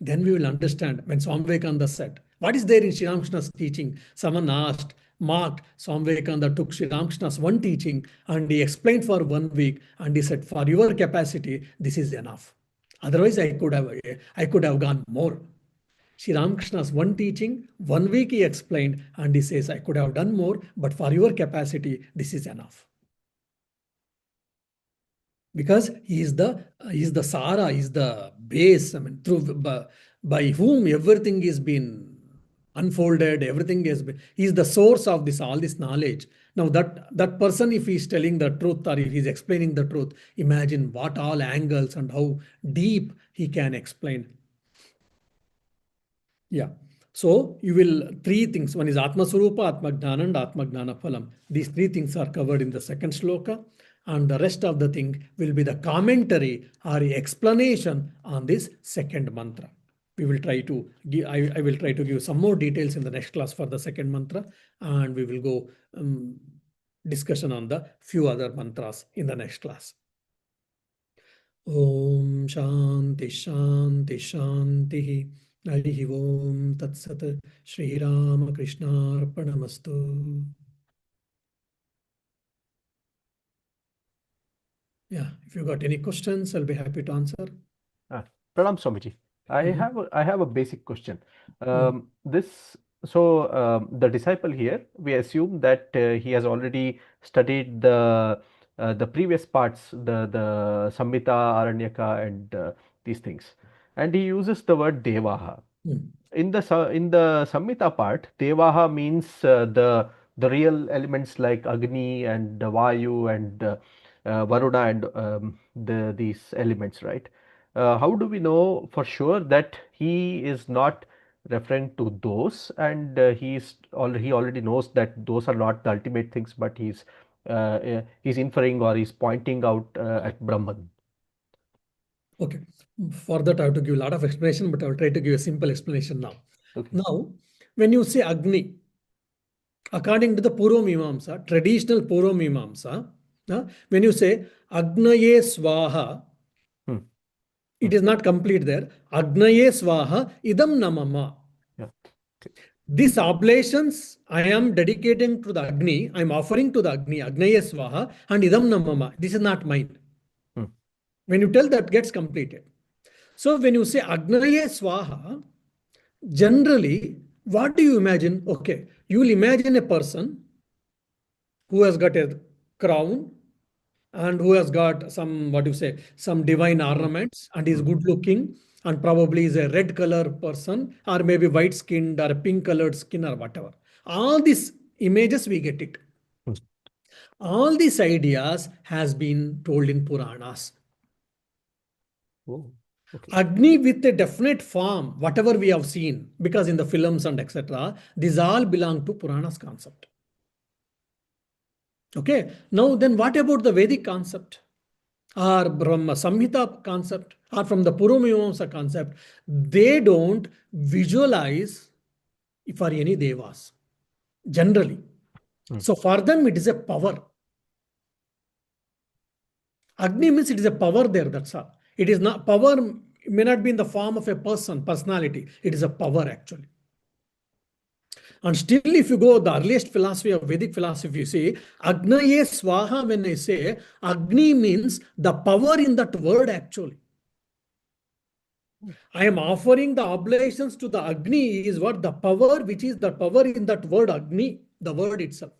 Then we will understand when Swami Vivekananda said, what is there in Sri Ramakrishna's teaching? Someone asked, marked, Swami Vivekananda took Sri Ramakrishna's one teaching and he explained for 1 week, and he said, for your capacity, this is enough. Otherwise, I could have gone more. Sri Ramakrishna's one teaching, 1 week he explained, and he says, I could have done more, but for your capacity, this is enough. Because he is the Sara, he is the base. I mean, through by whom everything is been unfolded, everything has been. He is the source of this all this knowledge. Now that person, if he is telling the truth or if he is explaining the truth, imagine what all angles and how deep he can explain. Yeah. So you will three things. One is Atma Swarupa, Atma Gnana, and Atma Gnana Phalam. These three things are covered in the second sloka, and the rest of the thing will be the commentary or explanation on this second mantra. We will try to give, I will try to give some more details in the next class for the second mantra, and we will go discussion on the few other mantras in the next class. Om Shanti Shanti Shanti. Harihi Om Tat Sat. Shri Rama Krishna Arpanamastu. Yeah, if you got any questions, I'll be happy to answer. Pranam Swamiji. I have a basic question. This the disciple here, we assume that he has already studied the previous parts, the Samhita, Aranyaka, and these things, and he uses the word Devaha. In the Samhita part, Devaha means the real elements like Agni and Vayu and Varuna and these elements, right? How do we know for sure that he is not referring to those, and he already knows that those are not the ultimate things, but he's inferring or he's pointing out at Brahman? Okay. For that, I have to give a lot of explanation, but I will try to give a simple explanation now. Okay. Now, when you say Agni, according to the Purva Mimamsa, traditional Purva Mimamsa, when you say Agnaye Swaha, it is not complete there. Agnaye Swaha idam namama. Yeah. Okay. These oblations I am dedicating to the Agni, I am offering to the Agni, Agnaye Swaha, and idam namama. This is not mine. When you tell that, gets completed. So when you say Agnaye Swaha, generally, what do you imagine? Okay, you will imagine a person who has got a crown and who has got some, what do you say, some divine ornaments, and is good looking, and probably is a red color person, or maybe white skinned or a pink colored skin or whatever. All these images, we get it. All these ideas has been told in Puranas. Oh, okay. Agni with a definite form, whatever we have seen, because in the films and etc., these all belong to Puranas concept. Okay, now then what about the Vedic concept or Brahma Samhita concept or from the Purvamimamsa concept? They don't visualize for any devas generally. So for them it is a power. Agni means it is a power there, that's all. It is not power, may not be in the form of a person, personality. It is a power actually. And still, if you go the earliest philosophy of Vedic philosophy, you see, Agnaye Swaha, when I say, Agni means the power in that word actually. I am offering the oblations to the Agni is what the power, which is the power in that word Agni, the word itself.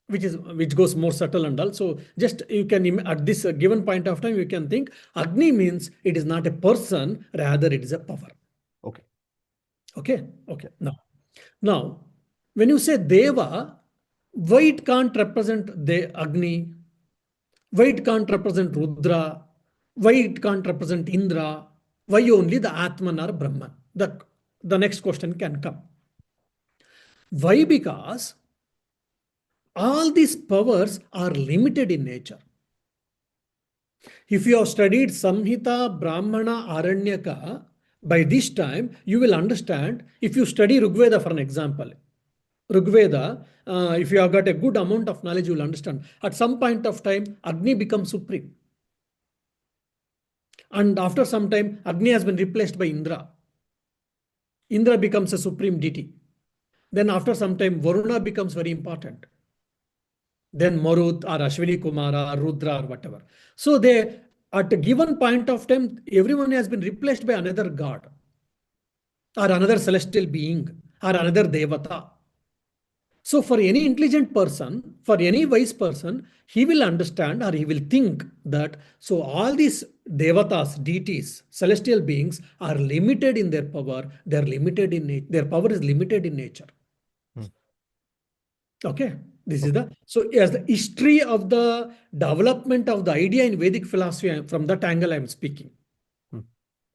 Which goes more subtle and all. So just you can, at this given point of time, you can think Agni means it is not a person, rather it is a power. Okay. Okay. Okay. Now, when you say Deva, why it can't represent the Agni? Why it can't represent Rudra? Why it can't represent Indra? Why only the Atman or Brahman? The next question can come. Why? Because all these powers are limited in nature. If you have studied Samhita, Brahmana, Aranyaka, by this time you will understand. If you study Rigveda, for an example, Rigveda, if you have got a good amount of knowledge, you will understand. At some point of time, Agni becomes supreme. And after some time, Agni has been replaced by Indra. Indra becomes a supreme deity. Then after some time, Varuna becomes very important. Then Marut or Ashwini Kumara or Rudra or whatever. So they, at a given point of time, everyone has been replaced by another god. or another celestial being or another devata. So, for any intelligent person, for any wise person, he will understand or he will think that so all these devatas, deities, celestial beings are limited in their power. They are limited in their power is limited in nature. Hmm. Okay, this is Okay. the so as the history of the development of the idea in Vedic philosophy. From that angle, I am speaking. Hmm.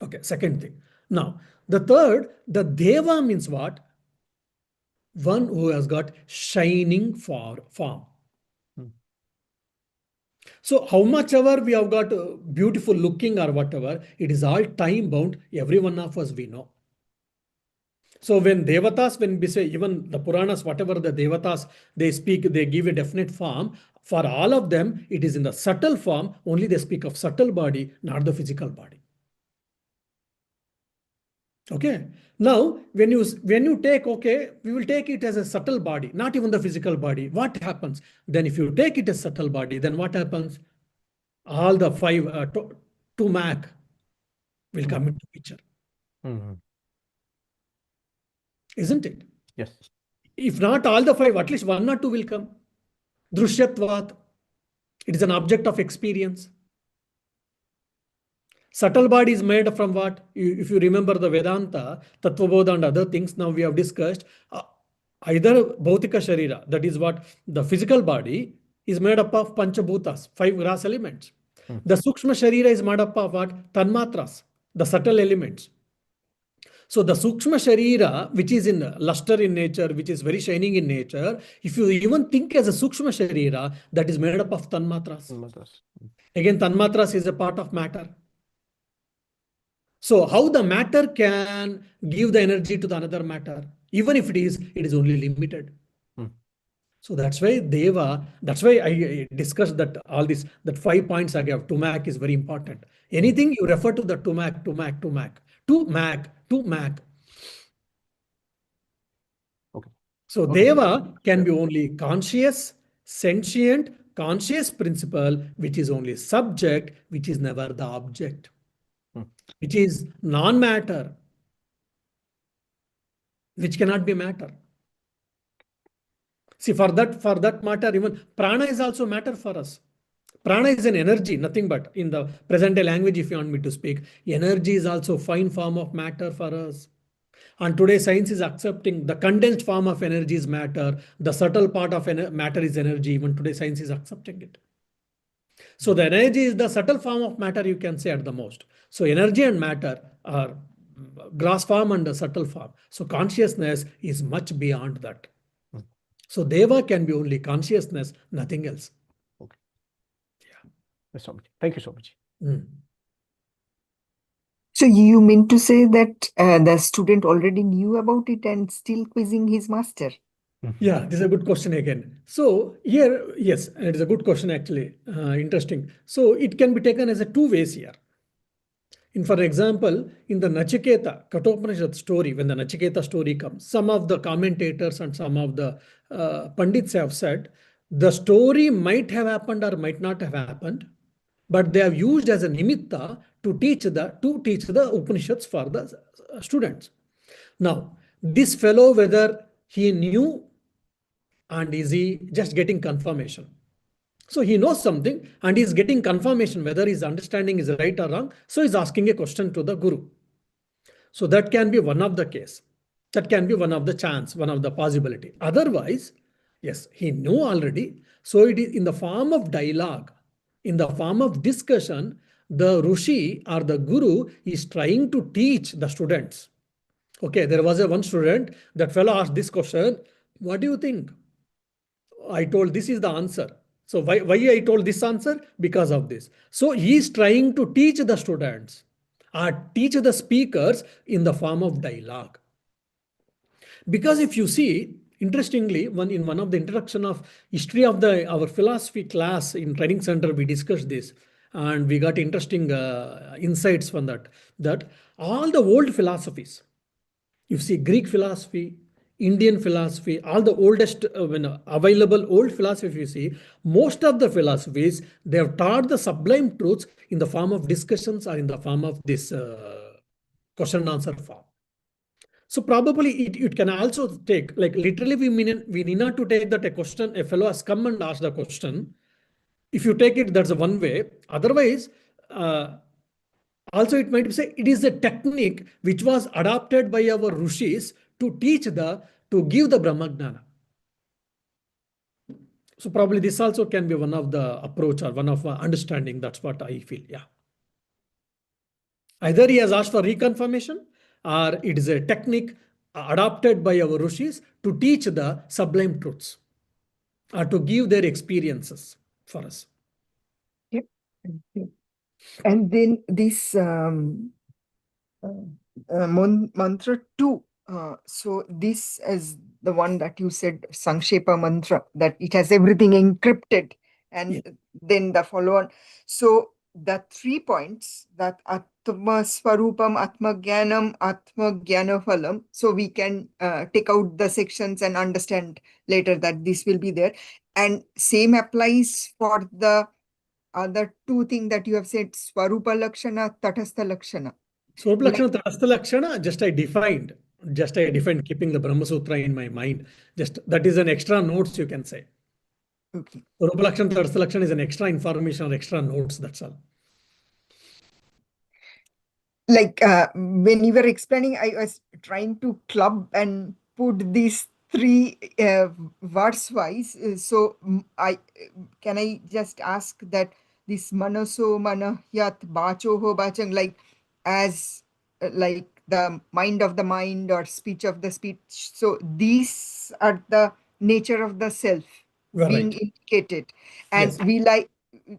Okay, second thing. Now, the third, the deva means what? One who has got shining form. Hmm. So how much ever we have got beautiful looking or whatever, it is all time bound. Every one of us we know. So when devatas, when we say even the Puranas, whatever the devatas they speak, they give a definite form. For all of them, it is in the subtle form. Only they speak of subtle body, not the physical body. Okay. Now, when you take, okay, we will take it as a subtle body, not even the physical body. What happens? Then if you take it as subtle body, then what happens? All the five two Mac will Hmm. come into picture, Hmm. isn't it? Yes. If not all the five, at least one or two will come. Drushyatvat. It is an object of experience. Subtle body is made from what? If you remember the Vedanta, Tattvabodha and other things now we have discussed, uh, either Bhautika Sharira, that is what the physical body is made up of Panchabhutas, five gross elements. Hmm. The Sukshma Sharira is made up of what? Tanmatras, the subtle elements. So the Sukshma Sharira, which is in luster in nature, which is very shining in nature, if you even think as a Sukshma Sharira, that is made up of Tanmatras. Mothers. Hmm. Again, Tanmatras is a part of matter. So how the matter can give the energy to the another matter, even if it is only limited. Hmm. So that's why Deva, that's why I discussed that all this, that 5 points I gave. Tumak is very important. Hmm. Anything you refer to the Tumak, Tumak, Tumak, Tumak, Tumak. Okay. So Okay. Deva can Sure. be only conscious, sentient, conscious principle, which is only subject, which is never the object, Hmm. which is non-matter, which cannot be matter. See, for that matter, even prana is also matter for us. Prana is an energy, nothing but in the present day language, if you want me to speak, energy is also fine form of matter for us. And today science is accepting the condensed form of energy is matter, the subtle part of matter is energy. Even today science is accepting it. So the energy is the subtle form of matter, you can say at the most. So energy and matter are gross form and the subtle form. So consciousness is much beyond that. Hmm. So Deva can be only consciousness, nothing else. Okay. Yes, Swamiji. Thank you so much. Mm. So you mean to say that the student already knew about it and still quizzing his master? Yeah, this is a good question again. So here, yes, it is a good question actually. Interesting. So it can be taken as a two ways here. For example, in the Nachiketa Kathopanishad story, when the Nachiketa story comes, some of the commentators and some of the Pandits have said the story might have happened or might not have happened, but they have used as a nimitta to teach the Upanishads for the students. Now, this fellow, whether he knew and is he just getting confirmation? So he knows something and he's getting confirmation whether his understanding is right or wrong. So he's asking a question to the guru. So that can be one of the case. That can be one of the chance, one of the possibility. Otherwise, yes, he knew already. So it is in the form of dialogue, in the form of discussion, the Rishi or the Guru is trying to teach the students. Okay, there was a one student, that fellow asked this question, what do you think? I told this is the answer. So why I told this answer? Because of this. So he is trying to teach the students or teach the speakers in the form of dialogue. Because if you see, interestingly, one of the introduction of history of the our philosophy class in training center, we discussed this and we got interesting insights from that. That all the old philosophies, you see Greek philosophy, Indian philosophy, all the oldest available old philosophy, you see, most of the philosophies, they have taught the sublime truths in the form of discussions or in the form of this question and answer form. So probably it can also take, like literally we need not to take that a fellow has come and asked the question. If you take it, that's a one way. Otherwise, also it might say it is a technique which was adopted by our rishis to give the Brahmagnana. So probably this also can be one of the approach or one of understanding. That's what I feel. Yeah. Either he has asked for reconfirmation or it is a technique adopted by our rishis to teach the sublime truths or to give their experiences for us. Yep. Thank you. And then this mantra 2. So this is the one that you said, Sangshepa mantra, that it has everything encrypted, and Yeah. then the follow-on. So the 3 points, that Atma Swarupam, Atma Jnanam, Atma Jnanaphalam. So we can take out the sections and understand later that this will be there. And same applies for the other 2 things that you have said, Swarupa Lakshana, Tatastha Lakshana. Swarupa Like, Lakshana, Tatastha Lakshana, just I defined, keeping the Brahma Sutra in my mind. Just that is an extra notes, you can say. okay. Swarupa Lakshana, Tatastha Lakshana is an extra information or extra notes, that's all. Like when you were explaining, I was trying to club and put these 3 verse wise. So can I just ask that this manaso manahyat bachoho bachang, like as like the mind of the mind or speech of the speech. So these are the nature of the self You are being right. indicated, and Yes.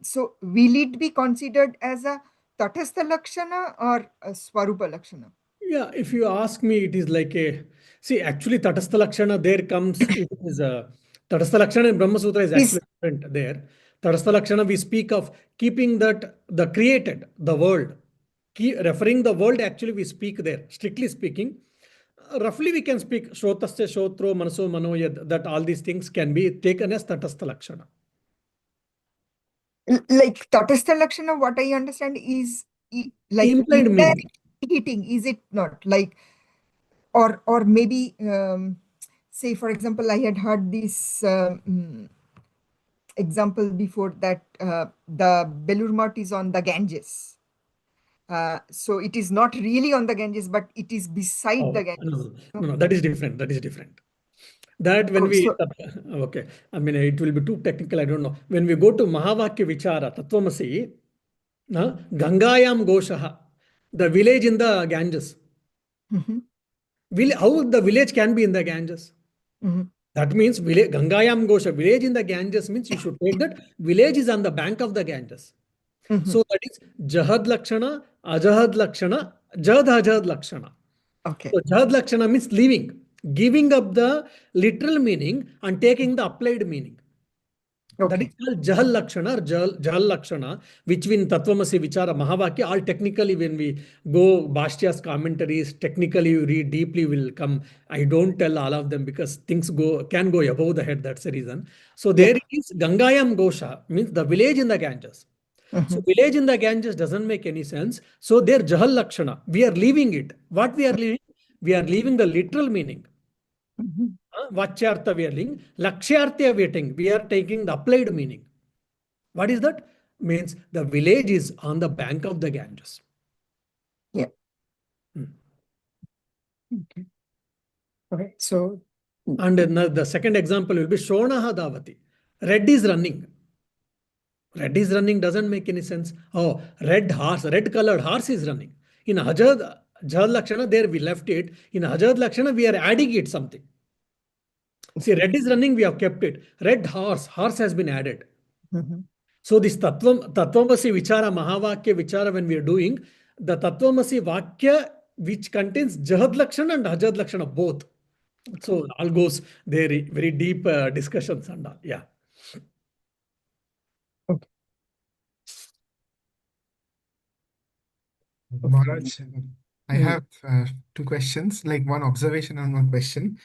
so will it be considered as a Tatastha Lakshana or a Swarupa Lakshana? Yeah, if you ask me, it is like a see. Actually, Tatastha Lakshana there comes. It is a Tatastha Lakshana in Brahma Sutra is Is actually different there. Tatastha Lakshana we speak of keeping that the created, the world, referring the world. Actually, we speak there. Strictly speaking, roughly we can speak Shrotasya Shotro Manaso Manoyad. That all these things can be taken as Tatastha Lakshana. like Tatastha Lakshana, what I understand is like Implied meaning. indirect heating, is it not? Like, or maybe say, for example, I had heard this example before, that the Belur Math is on the Ganges. So it is not really on the Ganges, but it is beside the Oh, Ganges. no, that is different. That is different. That when Oh, we, so okay, I mean, it will be too technical, I don't know. When we go to Mahavakya Vichara, Tatvamasi, Gangayam Goshaha, the village in the Ganges. mhm, How the village can be in the Ganges? mhm, That means village, Gangayam Gosha, village in the Ganges means you should take that village is on the bank of the Ganges. mhm. So that is Jahad Lakshana, Ajahad Lakshana, Jahad Ajahad Lakshana. Okay, So Jahad Lakshana means leaving, giving up the literal meaning and taking the applied meaning. That is okay. called Jahal Lakshana or Jahal Lakshana, which in Tattvamasi Vichara Mahavakya, all technically when we go Bhashya's commentaries, technically you read deeply will come. I don't tell all of them because things can go above the head, that's the reason. So there Yeah. is Gangayam Gosha, means the village in the Ganges. So Mhm, village in the Ganges doesn't make any sense. So there Jahal Lakshana, we are leaving it. What we are leaving? We are leaving the literal meaning. mhm. Vachyartha we are leaving. Lakshyartha we are taking. We are taking the applied meaning. What is that? Means the village is on the bank of the Ganges. Yeah. Hmm. Okay. Okay. So And then the second example will be Shonaha Davati. Red is running. Red is running doesn't make any sense. Oh, red colored horse is running. In Jahad Lakshana, there we left it. In Hajad Lakshana, we are adding it something. See, red is running, we have kept it. Red horse has been added. mhm. So this Tattvamasi Vichara, Mahavakya Vichara, when we are doing, the Tattvamasi Vakya, which contains Jahad Lakshana and Hajad Lakshana both. Okay. So all goes there, very deep discussions and all. Yeah. Okay. Maharaj, I Mm. have 2 questions, like one observation and one question.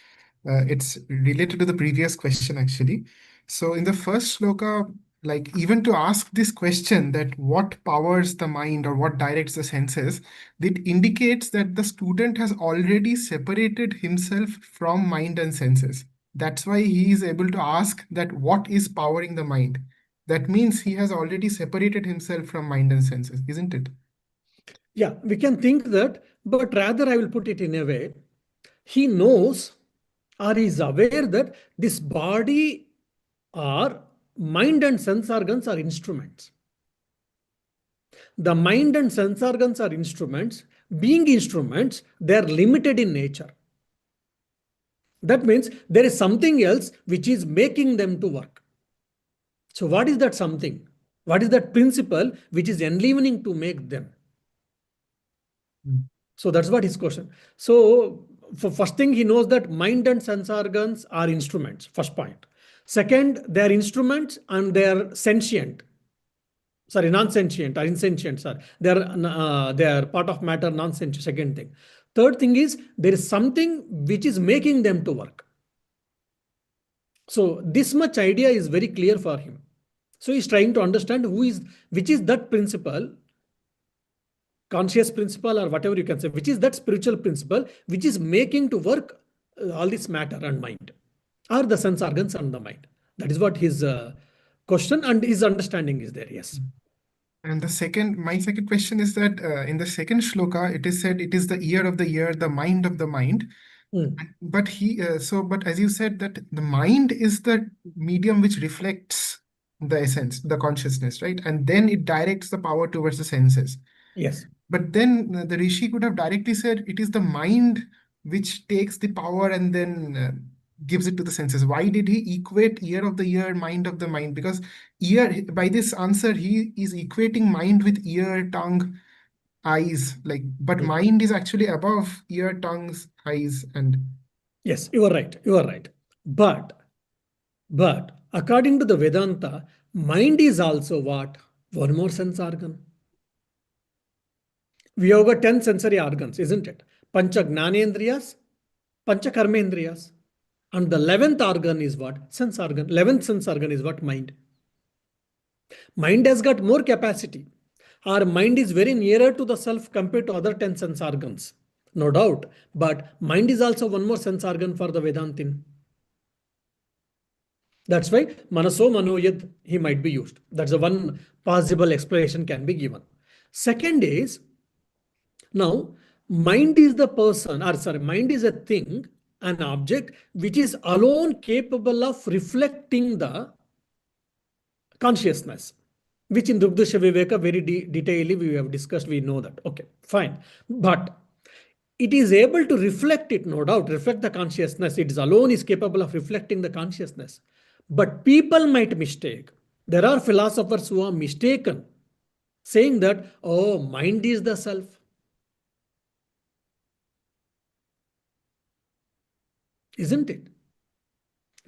It's related to the previous question, actually. So in the first shloka, like even to ask this question that what powers the mind or what directs the senses, that indicates that the student has already separated himself from mind and senses. That's why he is able to ask that what is powering the mind. That means he has already separated himself from mind and senses, isn't it? Yeah, we can think that, but rather I will put it in a way. He knows or is aware that this body or mind and sense organs are instruments. The mind and sense organs are instruments. Being instruments, they are limited in nature. That means there is something else which is making them to work. So, what is that something? What is that principle which is enlivening to make them? So that's what his question. So for first thing, he knows that mind and sense organs are instruments. First point. Second, they are instruments and they are sentient. Sorry, non-sentient or insentient. Sorry, they are part of matter, non-sentient. Second thing. Third thing is there is something which is making them to work. So this much idea is very clear for him. So he's trying to understand which is that principle, conscious principle or whatever you can say, which is that spiritual principle which is making to work all this matter and mind, or the sense organs and the mind. That is what his question and his understanding is there. Yes. And my second question is that in the second shloka, it is said it is the ear of the ear, the mind of the mind. But but as you said, that the mind is the medium which reflects the essence, the consciousness, right? And then it directs the power towards the senses. Yes. But then the Rishi could have directly said it is the mind which takes the power and then gives it to the senses. Why did he equate ear of the ear, mind of the mind? Because ear, by this answer, he is equating mind with ear, tongue, eyes. But mind is actually above ear, tongues, eyes, and Yes, you are right. You are right. But according to the Vedanta, mind is also what? One more sense organ. We have got 10 sensory organs, isn't it? Pancha Gnanendriyas, Pancha Karmendriyas. And the 11th organ is what? Sense organ. 11th sense organ is what? Mind. Mind has got more capacity. Our mind is very nearer to the self compared to other 10 sense organs. No doubt. But mind is also one more sense organ for the Vedantin. That's why Manaso Manoyad he might be used. That's the one possible explanation can be given. Second is, now mind is the person, or sorry, mind is a thing, an object which is alone capable of reflecting the consciousness, which in Dugdasha Viveka very detailedly we have discussed, we know that. Okay, fine. But it is able to reflect it, no doubt, reflect the consciousness. It is alone is capable of reflecting the consciousness. But people might mistake. There are philosophers who are mistaken, saying that, oh, mind is the self. Isn't it?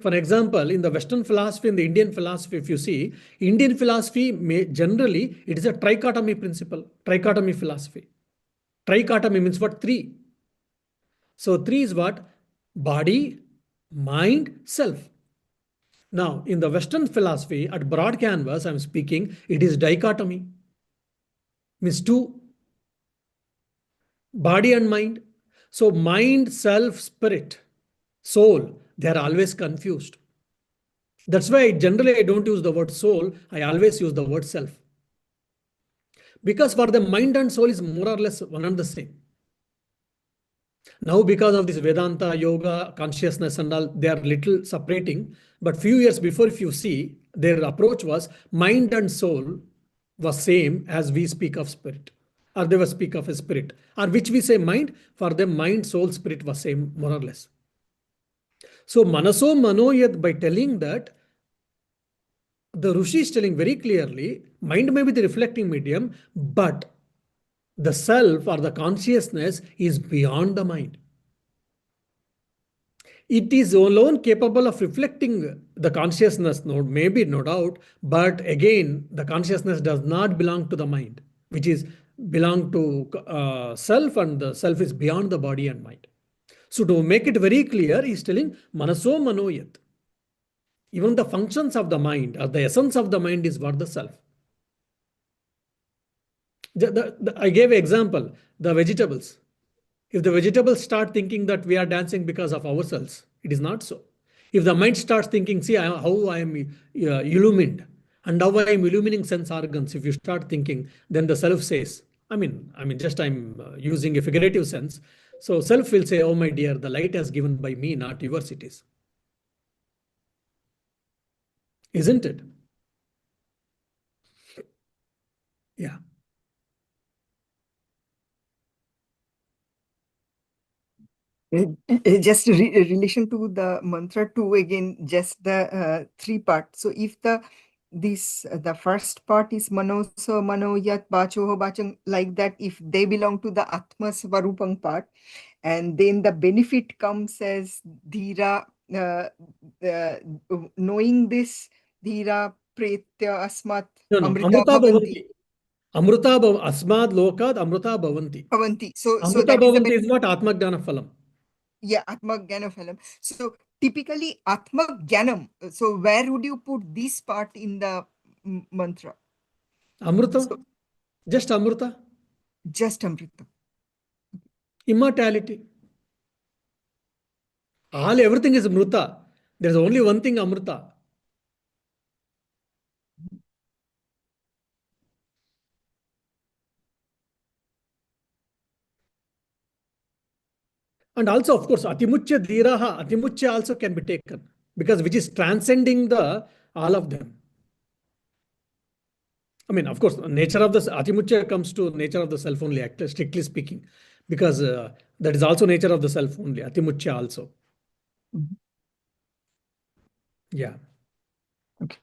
For example, in the Western philosophy and the Indian philosophy, if you see, Indian philosophy generally, it is a trichotomy principle, trichotomy philosophy. Trichotomy means what? Three. So three is what? Body, mind, self. Now, in the Western philosophy, at broad canvas, I'm speaking, it is dichotomy. Means two. Body and mind. So mind, self, spirit, soul, they are always confused. That's why generally I don't use the word soul, I always use the word self. Because for them, mind and soul is more or less one and the same. Now, because of this Vedanta, yoga, consciousness and all, they are little separating. But few years before, if you see, their approach was mind and soul was same as we speak of spirit. Or they will speak of a spirit. Or which we say mind, for them mind, soul, spirit was same, more or less. So Manaso Manoyat, by telling that, the Rishi is telling very clearly, mind may be the reflecting medium, but the self or the consciousness is beyond the mind. It is alone capable of reflecting the consciousness, maybe no doubt, but again, the consciousness does not belong to the mind, which is belong to self, and the self is beyond the body and mind. So to make it very clear, he is telling Manaso Manoyat. Even the functions of the mind or the essence of the mind is what the self. I gave an example, the vegetables. If the vegetables start thinking that we are dancing because of ourselves, it is not so. If the mind starts thinking, see how I am illumined and how I am illumining sense organs, if you start thinking, then the self says, just I'm using a figurative sense. So self will say, oh my dear, the light has given by me, not yours it is. Isn't it? Yeah. Just relation to the mantra 2 again, just the 3 part. So if the first part is manoso manoyat bachoho bachang, like that, if they belong to the atma svarupang part, and then the benefit comes as dhira, knowing this dhira pretya asmat No, no. amrita Amruta bhavanti. bhavanti. Asmad lokad amruta bhavanti. Bhavanti. So Amruta that is the bhavanti is what Atma Jnana Phalam. yeah, Atma Jnana Phalam. So typically Atma Jnanam. So where would you put this part in the mantra? Amruta, So just Amruta, just Amrita. immortality. Everything is Mruta. There's only one thing Amruta. And also, of course, Atimuchya Dhiraha, Atimuchya also can be taken because which is transcending the all of them. Of course, nature of the Atimuchya comes to nature of the self only, strictly speaking, because that is also nature of the self only, Atimuchya also. Yeah. Okay.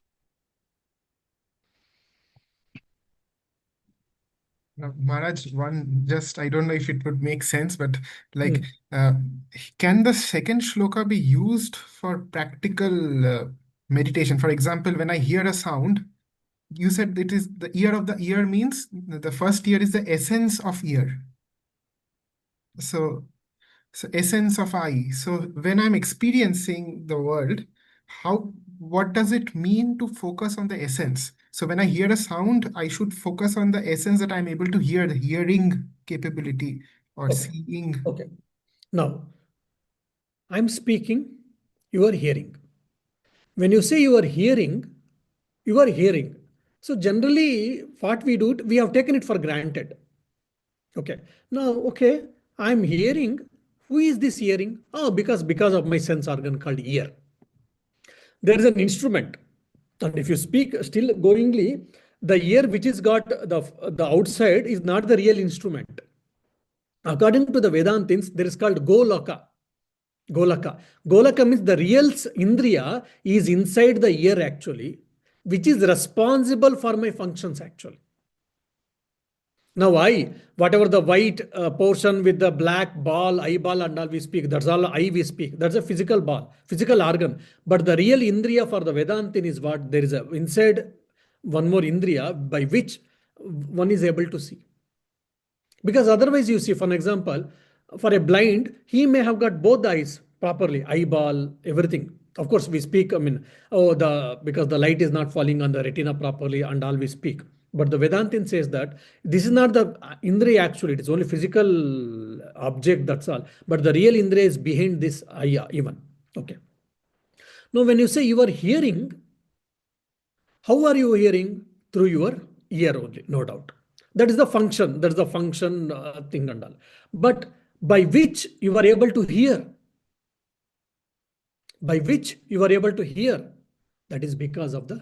Now, Maharaj, I don't know if it would make sense, but like, Hmm. can the second shloka be used for practical meditation? For example, when I hear a sound, you said it is the ear of the ear means the first ear is the essence of ear. So essence of I. So when I'm experiencing the world, what does it mean to focus on the essence? So when I hear a sound, I should focus on the essence that I'm able to hear, the hearing capability or Okay. seeing. Okay. Now, I'm speaking, you are hearing. When you say you are hearing, you are hearing. So generally, what we do, we have taken it for granted. Okay. Now, okay, I'm hearing. Who is this hearing? Oh, because of my sense organ called ear. There is an instrument, and if you speak still goingly, the ear which is got the outside is not the real instrument. According to the Vedantins, there is called Golaka. Golaka. Golaka means the real Indriya is inside the ear actually, which is responsible for my functions actually. Now, whatever the white portion with the black ball, eyeball, and all we speak, that's all eye we speak. That's a physical ball, physical organ. But the real Indriya for the Vedantin is what? There is a inside one more Indriya by which one is able to see. Because otherwise, you see, for an example, for a blind, he may have got both the eyes properly, eyeball, everything. Of course, we speak, because the light is not falling on the retina properly and all we speak. But the Vedantin says that this is not the Indriya actually, it is only physical object, that's all. But the real Indriya is behind this eye even. Okay. Now, when you say you are hearing, how are you hearing? Through your ear only, no doubt. That is the function. That is the function thing and all. But by which you are able to hear, that is because of the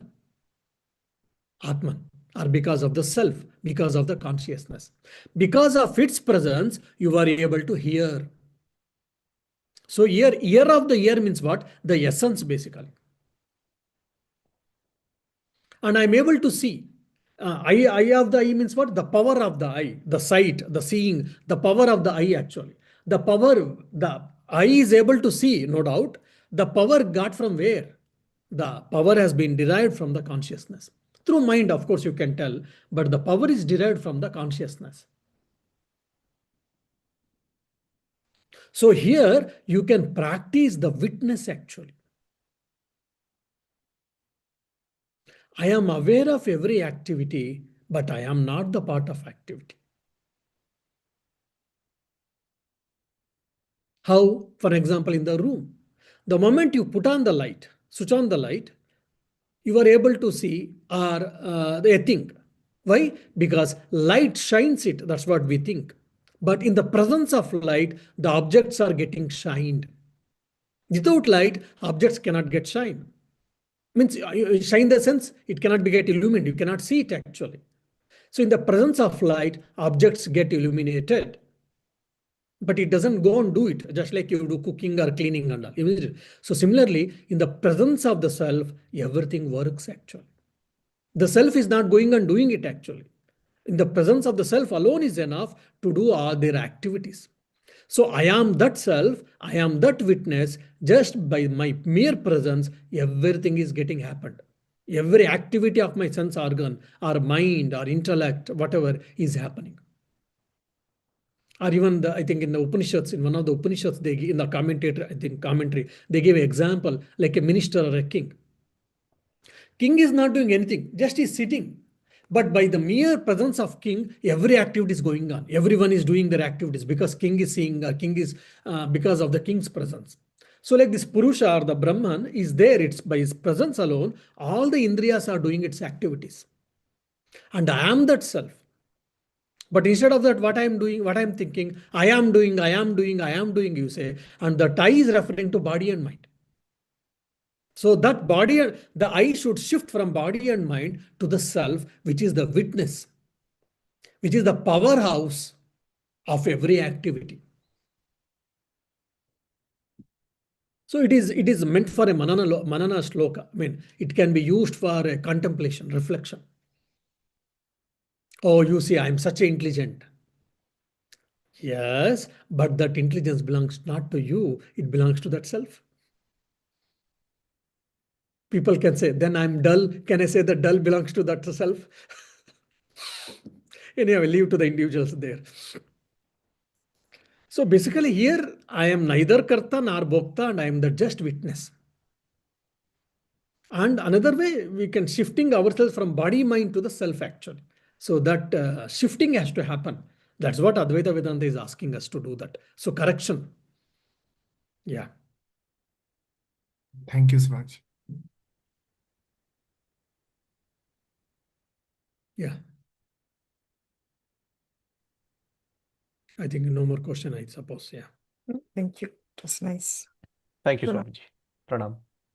Atman or because of the self, because of the consciousness. Because of its presence, you are able to hear. So ear of the ear means what? The essence basically. And I'm able to see. Eye of the eye means what? The power of the eye, the sight, the seeing, the power of the eye actually. The eye is able to see, no doubt. The power got from where? The power has been derived from the consciousness. Through mind, of course, you can tell, but the power is derived from the consciousness. So here you can practice the witness actually. I am aware of every activity, but I am not the part of activity. How? For example, in the room, the moment you put on the light, switch on the light, you are able to see a thing. Why? Because light shines it. That's what we think. But in the presence of light, the objects are getting shined. Without light, objects cannot get shine. Means shine in the sense it cannot be get illuminated. You cannot see it actually. So in the presence of light, objects get illuminated. But it doesn't go and do it, just like you do cooking or cleaning and all. So similarly, in the presence of the self, everything works actually. The self is not going and doing it actually. In the presence of the self alone is enough to do all their activities. So I am that self, I am that witness, just by my mere presence, everything is getting happened. Every activity of my sense organ, or mind, or intellect, whatever is happening. Or even I think in the Upanishads, in one of the Upanishads, in the commentary, they give an example like a minister or a king. King is not doing anything, just is sitting. But by the mere presence of king, every activity is going on. Everyone is doing their activities because king is seeing, because of the king's presence. So like this Purusha or the Brahman is there, it's by his presence alone, all the Indriyas are doing its activities. And I am that self. But instead of that, what I am doing, what I am thinking, I am doing, you say, and that I is referring to body and mind. So that the I should shift from body and mind to the self, which is the witness, which is the powerhouse of every activity. So it is meant for a manana shloka. I mean, it can be used for a contemplation, reflection. Oh, you see, I am such intelligent. Yes, but that intelligence belongs not to you, it belongs to that self. People can say, then I'm dull. Can I say that dull belongs to that self? Anyway, leave to the individuals there. So basically here, I am neither karta nor bhokta and I am the just witness. And another way, we can shifting ourselves from body, mind to the self actually. So that shifting has to happen. That's what Advaita Vedanta is asking us to do that. So correction. Yeah. Thank you so much. Yeah. I think no more question, I suppose. Yeah. Thank you. It was nice. Thank you, Pranam. Swamiji. Pranam.